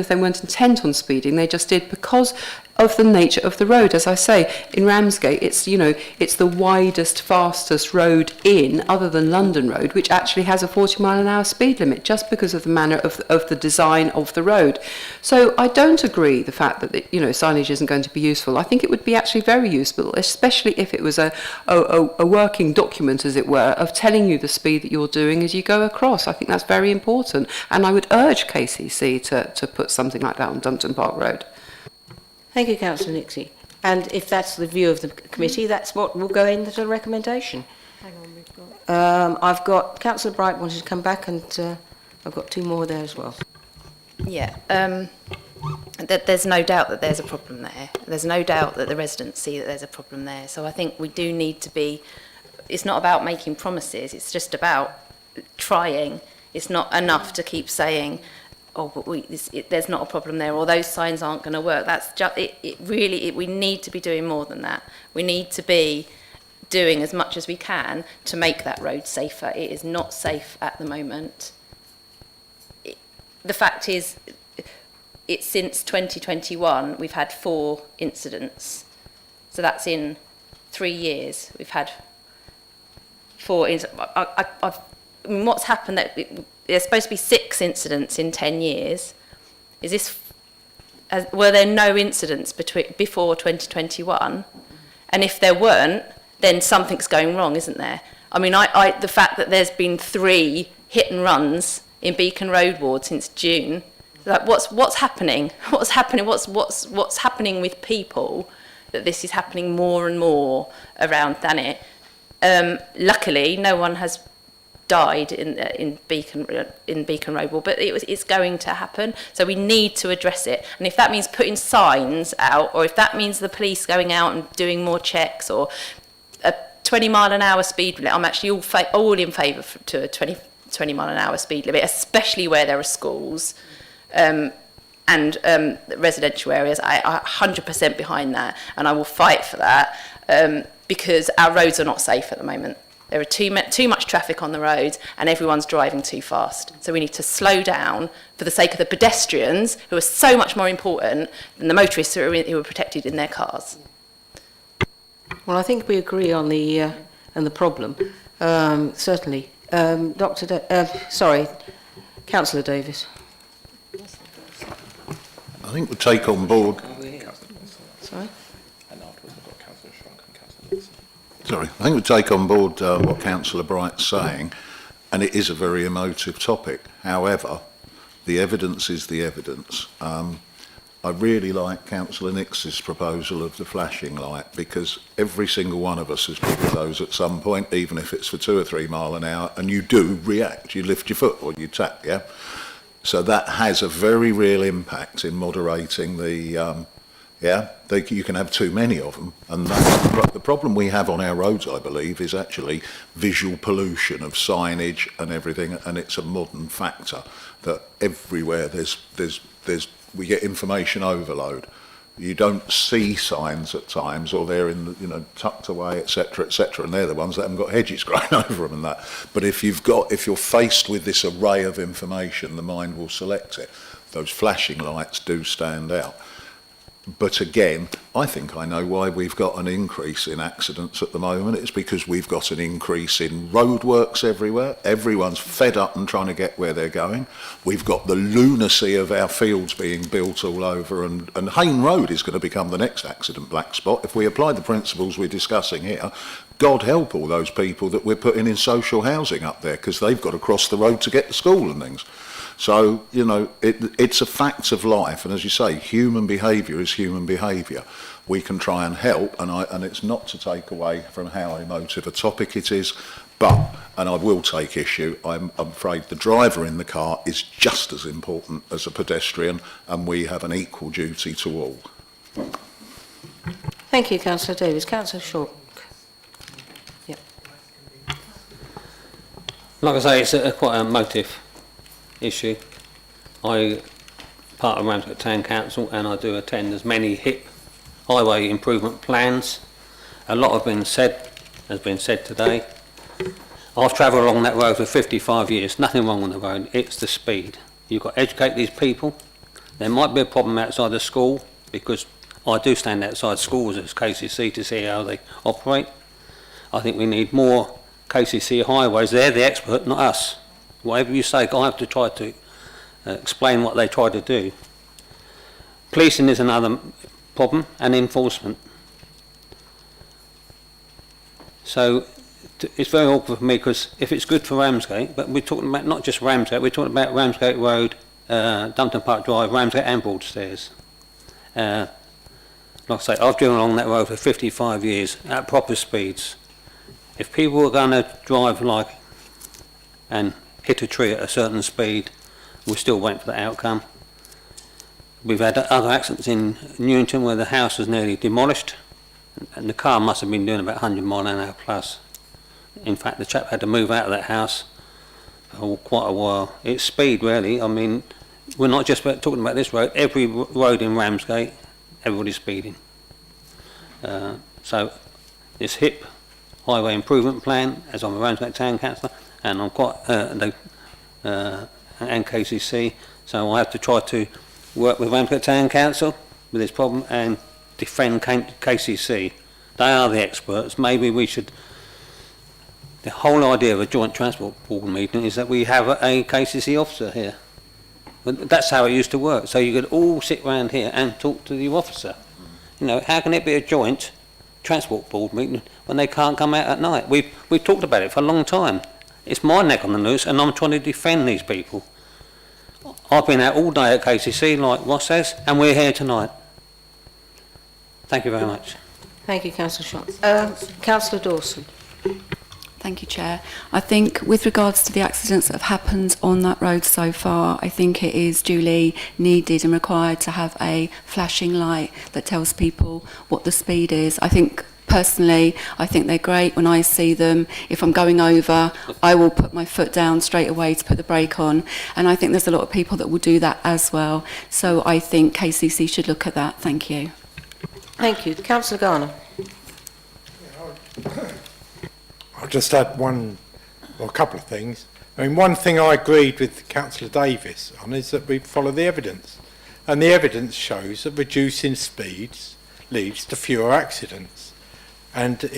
they weren't intent on speeding, they just did because of the nature of the road. As I say, in Ramsgate, it's, you know, it's the widest, fastest road in, other than London Road, which actually has a 40-mile-an-hour speed limit, just because of the manner of the design of the road. So I don't agree the fact that, you know, signage isn't going to be useful. I think it would be actually very useful, especially if it was a working document, as it were, of telling you the speed that you're doing as you go across. I think that's very important, and I would urge KCC to put something like that on Dumpton Park Road. Thank you, Councillor Nixie. And if that's the view of the committee, that's what will go into the recommendation. Hang on, we've got... I've got Councillor Bright wanted to come back, and I've got two more there as well. Yeah, there's no doubt that there's a problem there. There's no doubt that the residents see that there's a problem there. So I think we do need to be, it's not about making promises, it's just about trying. It's not enough to keep saying, oh, but there's not a problem there, or those signs aren't going to work. That's just, we need to be doing more than that. We need to be doing as much as we can to make that road safer. It is not safe at the moment. The fact is, it's since 2021, we've had 4 incidents. So that's in 3 years. We've had 4 incidents. I mean, what's happened, that there's supposed to be 6 incidents in 10 years. Is this, were there no incidents before 2021? And if there weren't, then something's going wrong, isn't there? I mean, the fact that there's been 3 hit and runs in Beacon Road ward since June, like what's happening? What's happening? What's happening with people that this is happening more and more around Thanet? Luckily, no one has died in Beacon Road ward, but it's going to happen. So we need to address it. And if that means putting signs out, or if that means the police going out and doing more checks, or a 20-mile-an-hour speed limit, I'm actually all in favour to a 20-mile-an-hour speed limit, especially where there are schools and residential areas. I'm 100% behind that, and I will fight for that, because our roads are not safe at the moment. There are too much traffic on the roads, and everyone's driving too fast. So we need to slow down for the sake of the pedestrians, who are so much more important than the motorists who are protected in their cars. Well, I think we agree on the problem, certainly. Councillor Davis. I think we'll take on board. Sorry? And afterwards we've got Councillor Shrunk and Councillor Nixon. Sorry, I think we'll take on board what Councillor Bright's saying, and it is a very emotive topic. However, the evidence is the evidence. I really like Councillor Nix's proposal of the flashing light, because every single one of us has driven those at some point, even if it's for 2 or 3 mile an hour, and you do react. You lift your foot or you tap, yeah? So that has a very real impact in moderating the Yeah, you can have too many of them, and that's the problem we have on our roads, I believe, is actually visual pollution of signage and everything, and it's a modern factor that everywhere we get information overload. You don't see signs at times, or they're tucked away, etc., and they're the ones that haven't got hedges growing over them and that. But if you're faced with this array of information, the mind will select it. Those flashing lights do stand out. But again, I think I know why we've got an increase in accidents at the moment. It's because we've got an increase in roadworks everywhere. Everyone's fed up and trying to get where they're going. We've got the lunacy of our fields being built all over, and Hayne Road is going to become the next accident black spot. If we apply the principles we're discussing here, God help all those people that we're putting in social housing up there, because they've got to cross the road to get to school and things. So, it's a fact of life, and as you say, human behaviour is human behaviour. We can try and help, and it's not to take away from how emotive a topic it is, but, and I will take issue, I'm afraid the driver in the car is just as important as a pedestrian, and we have an equal duty to all. Thank you, Councillor Davies. Councillor Short. Yep. Like I say, it's quite a motive issue. I part of Ramsgate Town Council, and I do attend as many HIP highway improvement plans. A lot has been said today. I've travelled along that road for 55 years. Nothing wrong on the road. It's the speed. You've got to educate these people. There might be a problem outside the school, because I do stand outside schools as KCC to see how they operate. I think we need more KCC highways. They're the expert, not us. Whatever you say, I have to try to explain what they try to do. Policing is another problem, and enforcement. So it's very awkward for me, because if it's good for Ramsgate, but we're talking about not just Ramsgate, we're talking about Ramsgate Road, Dumpton Park Drive, Ramsgate and Broadstairs. Like I say, I've driven along that road for 55 years at proper speeds. If people are going to drive and hit a tree at a certain speed, we're still waiting for the outcome. We've had other accidents in Newington where the house was nearly demolished, and the car must have been doing about 100 mile an hour plus. In fact, the chap had to move out of that house for quite a while. It's speed, really. I mean, we're not just talking about this road. Every road in Ramsgate, everybody's speeding. So this HIP highway improvement plan, as I'm a Ramsgate Town Councillor, and I'm quite and KCC, so I have to try to work with Ramsgate Town Council with this problem and defend KCC. They are the experts. Maybe we should. The whole idea of a joint transport board meeting is that we have a KCC officer here. That's how it used to work. So you could all sit round here and talk to the officer. How can it be a joint transport board meeting when they can't come out at night? We've talked about it for a long time. It's my neck on the noose, and I'm trying to defend these people. I've been out all day at KCC, like Ross says, and we're here tonight. Thank you very much. Thank you, Councillor Schott. Councillor Dawson. Thank you, Chair. I think with regards to the accidents that have happened on that road so far, I think it is duly needed and required to have a flashing light that tells people what the speed is. Personally, I think they're great. When I see them, if I'm going over, I will put my foot down straight away to put the brake on. And I think there's a lot of people that will do that as well. So I think KCC should look at that. Thank you. Thank you. Councillor Garner. I'll just add a couple of things. One thing I agreed with Councillor Davies on is that we follow the evidence. And the evidence shows that reducing speeds leads to fewer accidents. And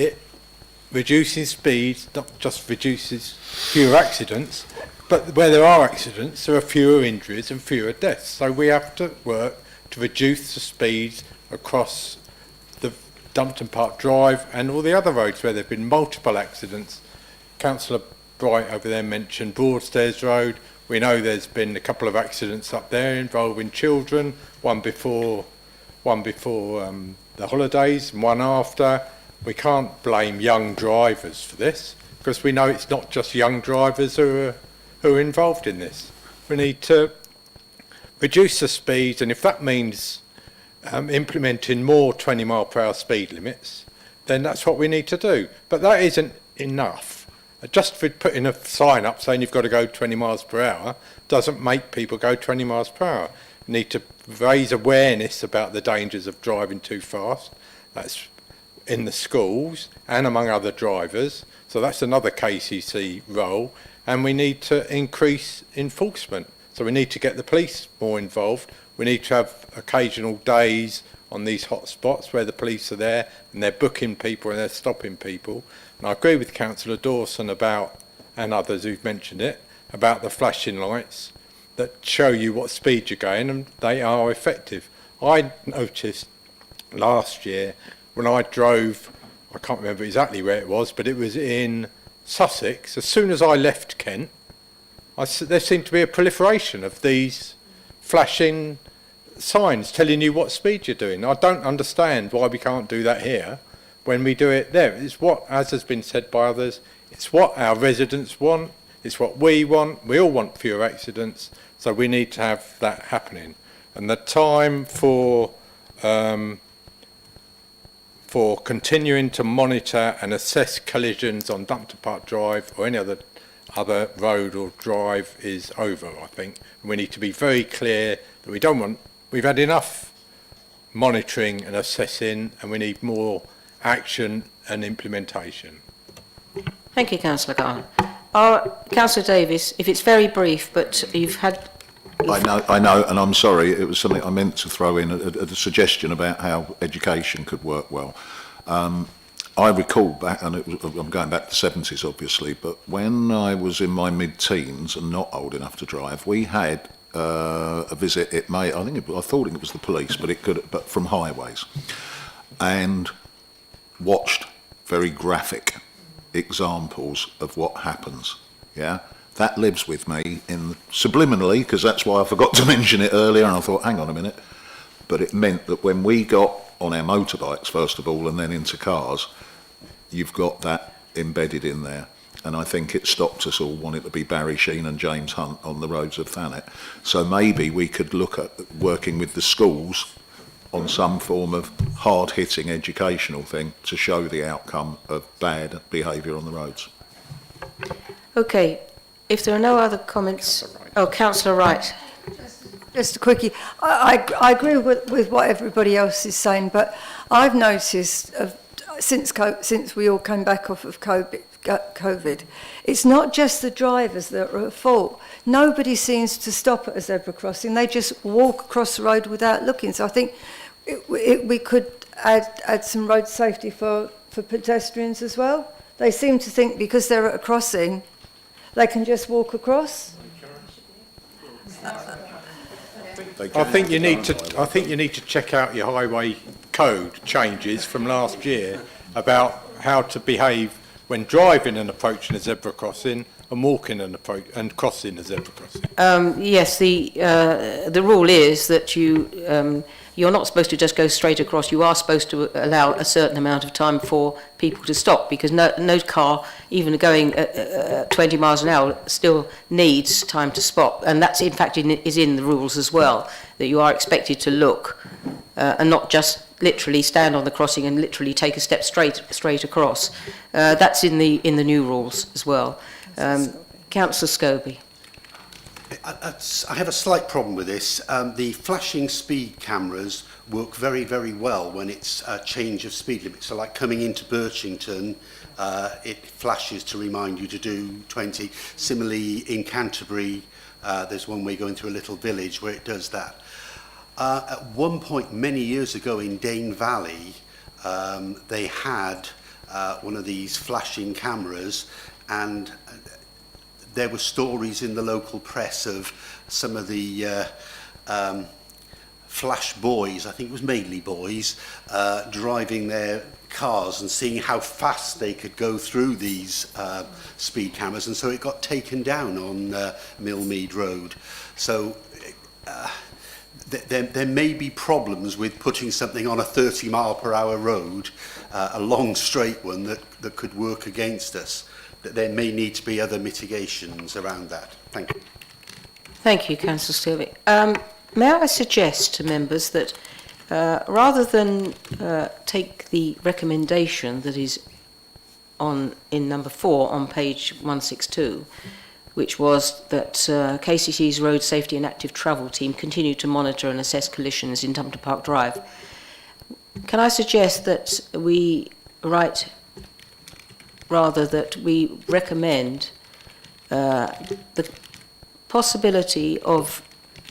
reducing speeds not just reduces fewer accidents, but where there are accidents, there are fewer injuries and fewer deaths. So we have to work to reduce the speeds across the Dumpton Park Drive and all the other roads where there have been multiple accidents. Councillor Bright over there mentioned Broadstairs Road. We know there's been a couple of accidents up there involving children, one before the holidays and one after. We can't blame young drivers for this, because we know it's not just young drivers who are involved in this. We need to reduce the speeds, and if that means implementing more 20-mile-per-hour speed limits, then that's what we need to do. But that isn't enough. Just for putting a sign up saying you've got to go 20 miles per hour doesn't make people go 20 miles per hour. You need to raise awareness about the dangers of driving too fast. That's in the schools and among other drivers. So that's another KCC role. And we need to increase enforcement. So we need to get the police more involved. We need to have occasional days on these hot spots where the police are there and they're booking people and they're stopping people. And I agree with Councillor Dawson about, and others who've mentioned it, about the flashing lights that show you what speed you're going, and they are effective. I noticed last year when I drove, I can't remember exactly where it was, but it was in Sussex. As soon as I left Kent, there seemed to be a proliferation of these flashing signs telling you what speed you're doing. I don't understand why we can't do that here when we do it there. It's what, as has been said by others, it's what our residents want, it's what we want. We all want fewer accidents, so we need to have that happening. And the time for continuing to monitor and assess collisions on Dumpton Park Drive or any other road or drive is over, I think. We need to be very clear that we don't want, we've had enough monitoring and assessing, and we need more action and implementation. Thank you, Councillor Garner. Councillor Davis, if it's very brief, but you've had... I know, and I'm sorry, it was something I meant to throw in, a suggestion about how education could work well. I recall back, and I'm going back to the 70s obviously, but when I was in my mid-teens and not old enough to drive, we had a visit, I thought it was the police, but from highways, and watched very graphic examples of what happens. Yeah, that lives with me subliminally, because that's why I forgot to mention it earlier, and I thought, hang on a minute. But it meant that when we got on our motorbikes, first of all, and then into cars, you've got that embedded in there. And I think it stopped us all wanting to be Barry Sheen and James Hunt on the roads of Thanet. So maybe we could look at working with the schools on some form of hard-hitting educational thing to show the outcome of bad behaviour on the roads. Okay, if there are no other comments... Oh, Councillor Wright. Just a quickie. I agree with what everybody else is saying, but I've noticed since we all came back off of COVID, it's not just the drivers that are at fault. Nobody seems to stop at a zebra crossing. They just walk across the road without looking. So I think we could add some road safety for pedestrians as well. They seem to think because they're at a crossing, they can just walk across. I think you need to check out your highway code changes from last year about how to behave when driving and approaching a zebra crossing and walking and crossing a zebra crossing. Yes, the rule is that you're not supposed to just go straight across. You are supposed to allow a certain amount of time for people to stop, because no car, even going 20 miles an hour, still needs time to stop. And that's, in fact, is in the rules as well, that you are expected to look and not just literally stand on the crossing and literally take a step straight across. That's in the new rules as well. Councillor Scobie. I have a slight problem with this. The flashing speed cameras work very, very well when it's a change of speed limit. So like coming into Birchington, it flashes to remind you to do 20. Similarly, in Canterbury, there's one way going through a little village where it does that. At one point, many years ago in Dane Valley, they had one of these flashing cameras, and there were stories in the local press of some of the flash boys, I think it was mainly boys, driving their cars and seeing how fast they could go through these speed cameras, and so it got taken down on Millmead Road. So there may be problems with putting something on a 30-mile-per-hour road, a long straight one that could work against us. That there may need to be other mitigations around that. Thank you. Thank you, Councillor Stewart. May I suggest to members that Rather than take the recommendation that is in number 4 on page 162, which was that KCC's Road Safety and Active Travel team continue to monitor and assess collisions in Dumpton Park Drive, can I suggest that we write rather that we recommend the possibility of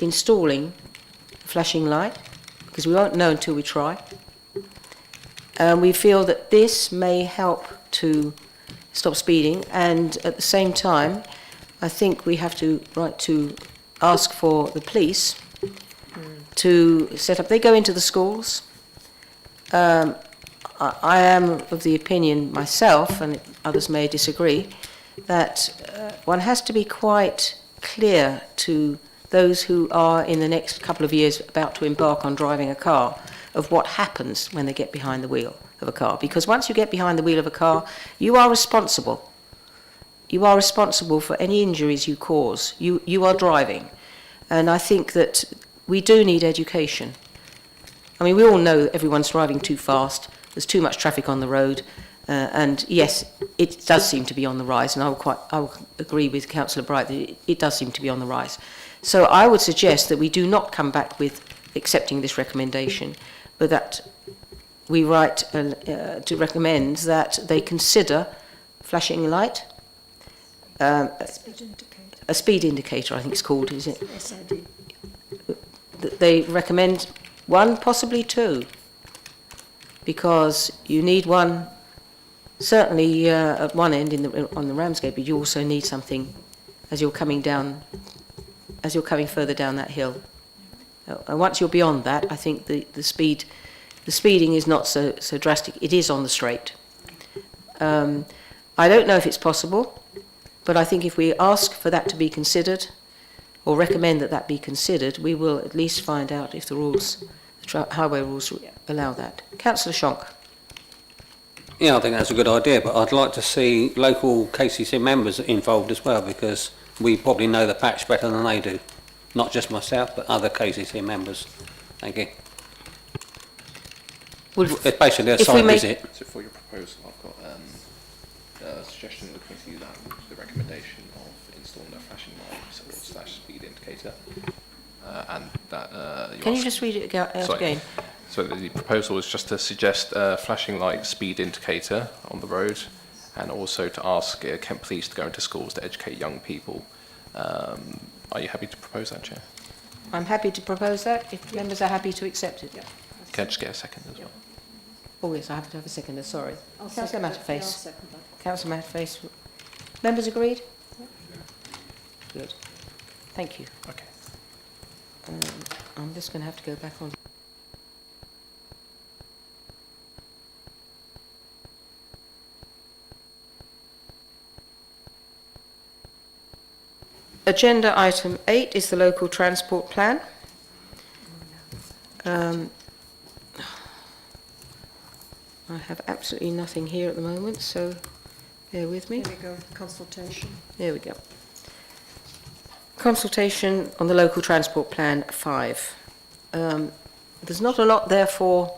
installing a flashing light, because we won't know until we try. We feel that this may help to stop speeding, and at the same time, I think we have to ask for the police to set up. They go into the schools. I am of the opinion myself, and others may disagree, that one has to be quite clear to those who are in the next couple of years about to embark on driving a car of what happens when they get behind the wheel of a car. Because once you get behind the wheel of a car, you are responsible. You are responsible for any injuries you cause. You are driving. And I think that we do need education. I mean, we all know everyone's driving too fast. There's too much traffic on the road. And yes, it does seem to be on the rise. And I will agree with Councillor Bright that it does seem to be on the rise. So I would suggest that we do not come back with accepting this recommendation, but that we write to recommend that they consider flashing light, a speed indicator, I think it's called, is it? SID. They recommend 1, possibly 2, because you need one certainly at one end on the Ramsgate, but you also need something as you're coming further down that hill. And once you're beyond that, I think the speeding is not so drastic. It is on the straight. I don't know if it's possible, but I think if we ask for that to be considered, or recommend that be considered, we will at least find out if the highway rules allow that. Councillor Shonk. Yeah, I think that's a good idea, but I'd like to see local KCC members involved as well, because we probably know the patch better than they do. Not just myself, but other KCC members. Thank you. It's basically a site visit. So for your proposal, I've got a suggestion in the committee that the recommendation of installing a flashing light / speed indicator, and that. Can you just read it out again? So the proposal is just to suggest a flashing light speed indicator on the road, and also to ask Kent Police to go into schools to educate young people. Are you happy to propose that, Chair? I'm happy to propose that, if members are happy to accept it. Can I just get a second as well? Oh yes, I have to have a seconder, sorry. Councillor Matterface. Councillor Matterface. Members agreed? Good. Thank you. Okay. I'm just going to have to go back on. Agenda item 8 is the local transport plan. I have absolutely nothing here at the moment, so bear with me. There we go, consultation. There we go. Consultation on the local transport plan 5. There's not a lot there for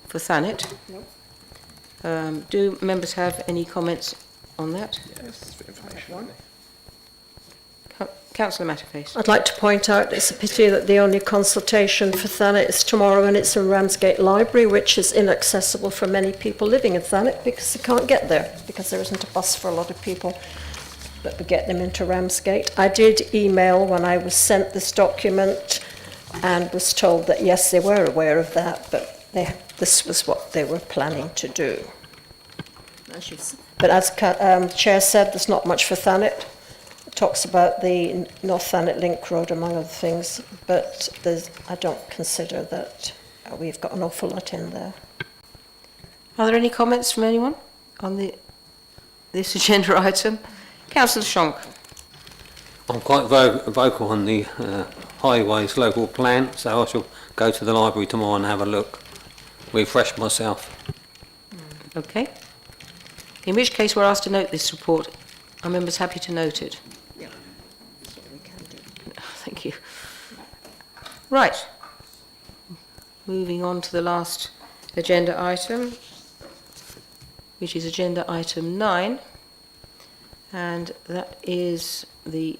Thanet. Nope. Do members have any comments on that? Yes, for information only. Councillor Matterface. I'd like to point out it's a pity that the only consultation for Thanet is tomorrow, and it's in Ramsgate Library, which is inaccessible for many people living in Thanet because they can't get there, because there isn't a bus for a lot of people that would get them into Ramsgate. I did email when I was sent this document and was told that yes, they were aware of that, but this was what they were planning to do. But as Chair said, there's not much for Thanet. Talks about the North Thanet Link Road, among other things, but I don't consider that we've got an awful lot in there. Are there any comments from anyone on this agenda item? Councillor Shonk. I'm quite vocal on the highways local plan, so I shall go to the library tomorrow and have a look, refresh myself. Okay. In which case we're asked to note this report. Are members happy to note it? Yeah, we can do. Thank you. Right. moving on to the last agenda item, which is agenda item 9, and that is the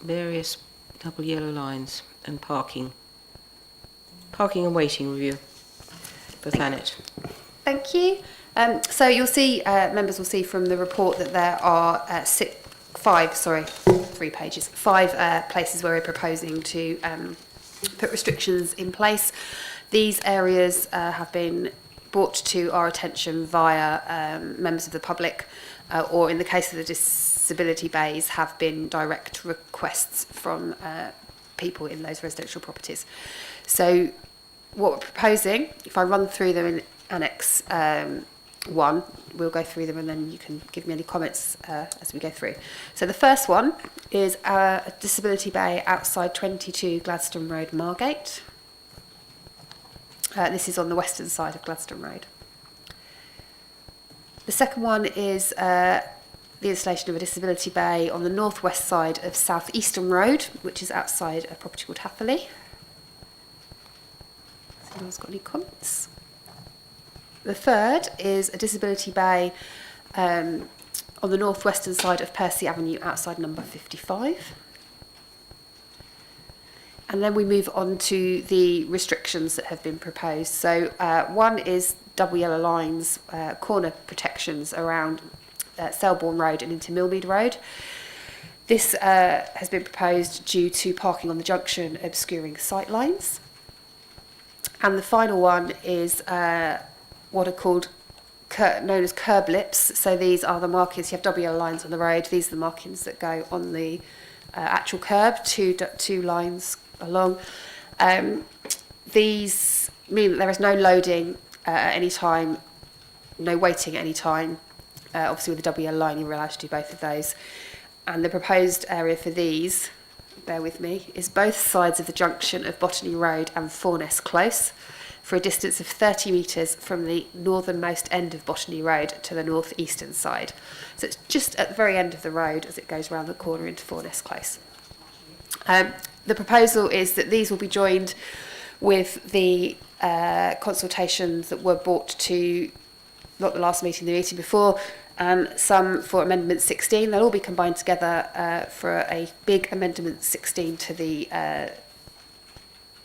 various double yellow lines and parking and waiting review for Thanet. Thank you. So you'll see, members will see from the report that there are five places where we're proposing to put restrictions in place. These areas have been brought to our attention via members of the public, or in the case of the disability bays, have been direct requests from people in those residential properties. So what we're proposing, if I run through them in Annex 1, we'll go through them and then you can give me any comments as we go through. So the first one is a disability bay outside 22 Gladstone Road, Margate. This is on the western side of Gladstone Road. The second one is the installation of a disability bay on the northwest side of South Eastern Road, which is outside a property called Hatherley. Has anyone's got any comments? The third is a disability bay on the northwestern side of Percy Avenue outside number 55. And then we move on to the restrictions that have been proposed. So one is double yellow lines, corner protections around Selborne Road and into Millmead Road. This has been proposed due to parking on the junction obscuring sight lines. And the final one is what are called known as curb lips. So these are the markings. You have double yellow lines on the road. These are the markings that go on the actual curb, two lines along. These mean that there is no loading at any time, no waiting at any time. Obviously with the double yellow line you're allowed to do both of those. And the proposed area for these, bear with me, is both sides of the junction of Botany Road and Fourness Close, for a distance of 30 metres from the northernmost end of Botany Road to the northeastern side. So it's just at the very end of the road as it goes around the corner into Fourness Close. The proposal is that these will be joined with the consultations that were brought to, not the last meeting, the meeting before, and some for Amendment 16. They'll all be combined together for a big Amendment 16 to the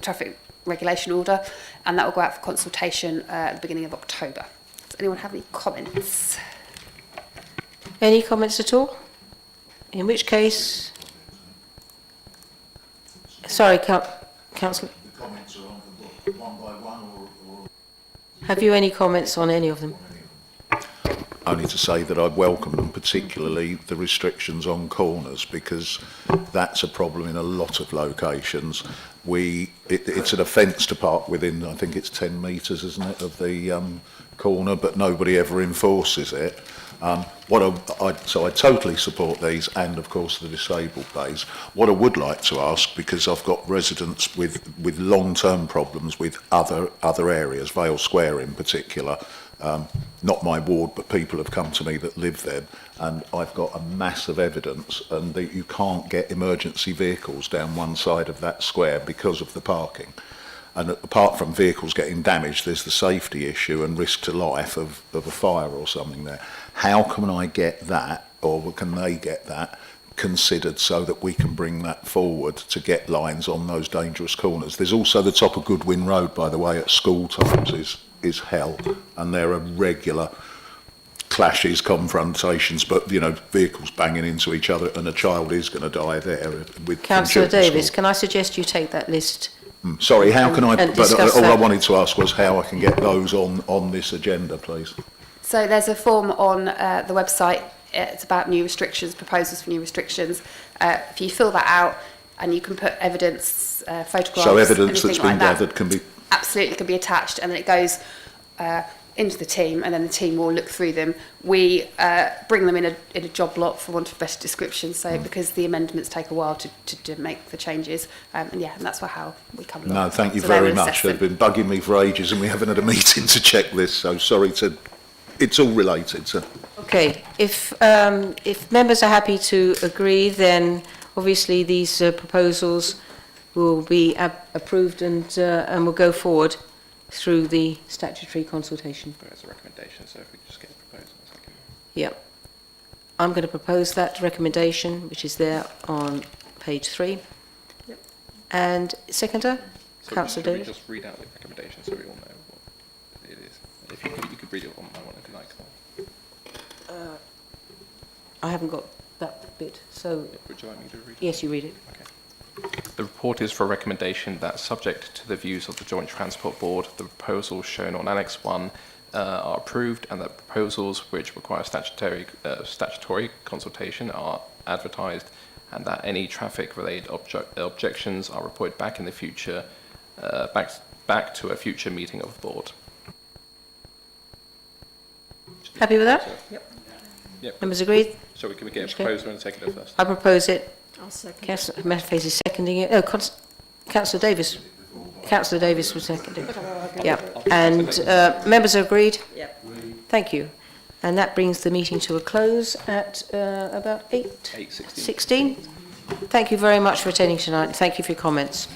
traffic regulation order, and that will go out for consultation at the beginning of October. Does anyone have any comments? Any comments at all? In which case... Sorry, Councillor. The comments are on the book, one by one, or... Have you any comments on any of them? Only to say that I welcome them, particularly the restrictions on corners, because that's a problem in a lot of locations. It's an offence to park within, I think it's 10 metres, isn't it, of the corner, but nobody ever enforces it. So I totally support these, and of course the disabled bays. What I would like to ask, because I've got residents with long-term problems with other areas, Vale Square in particular, not my ward, but people have come to me that live there, and I've got a mass of evidence, and that you can't get emergency vehicles down one side of that square because of the parking. And apart from vehicles getting damaged, there's the safety issue and risk to life of a fire or something there. How can I get that, or can they get that considered so that we can bring that forward to get lines on those dangerous corners? There's also the top of Goodwin Road, by the way, at school times is hell, and there are regular clashes, confrontations, but vehicles banging into each other, and a child is going to die there. With Councillor Davis, can I suggest you take that list? Sorry, how can I? But all I wanted to ask was how I can get those on this agenda, please. So there's a form on the website. It's about new restrictions, proposals for new restrictions. If you fill that out, and you can put evidence, photographs. So evidence that's been gathered can be absolutely can be attached, and then it goes into the team, and then the team will look through them. We bring them in a job lot, for want of a better description, so because the amendments take a while to make the changes, and that's how we come along. No, thank you very much. They've been bugging me for ages, and we haven't had a meeting to check this, so sorry to... It's all related, so... Okay, if members are happy to agree, then obviously these proposals will be approved and will go forward through the statutory consultation. But as a recommendation, so if we just get a proposal. Yep. I'm going to propose that recommendation, which is there on page 3. Yep. And seconder, So Councillor should we Davis. just read out the recommendation so we all know what it is? If you could read it on my one if you like. I haven't got that bit, so Would you like me to read it? yes, you read it. The report is for a recommendation that, subject to the views of the Joint Transport Board, the proposals shown on Annex 1 are approved, and that proposals which require statutory consultation are advertised, and that any traffic-related objections are reported back in the future, back to a future meeting of the board. Happy with that? Yep. Members agreed? So we can get a Okay. proposal and seconder first. I propose it. I'll second. Councillor Matthews is seconding it. Oh, Councillor Davis. Councillor Davis was seconding. Yeah. And members are agreed? Yep. Thank you. And that brings the meeting to a close at about 8:16. Thank you very much for attending tonight. Thank you for your comments.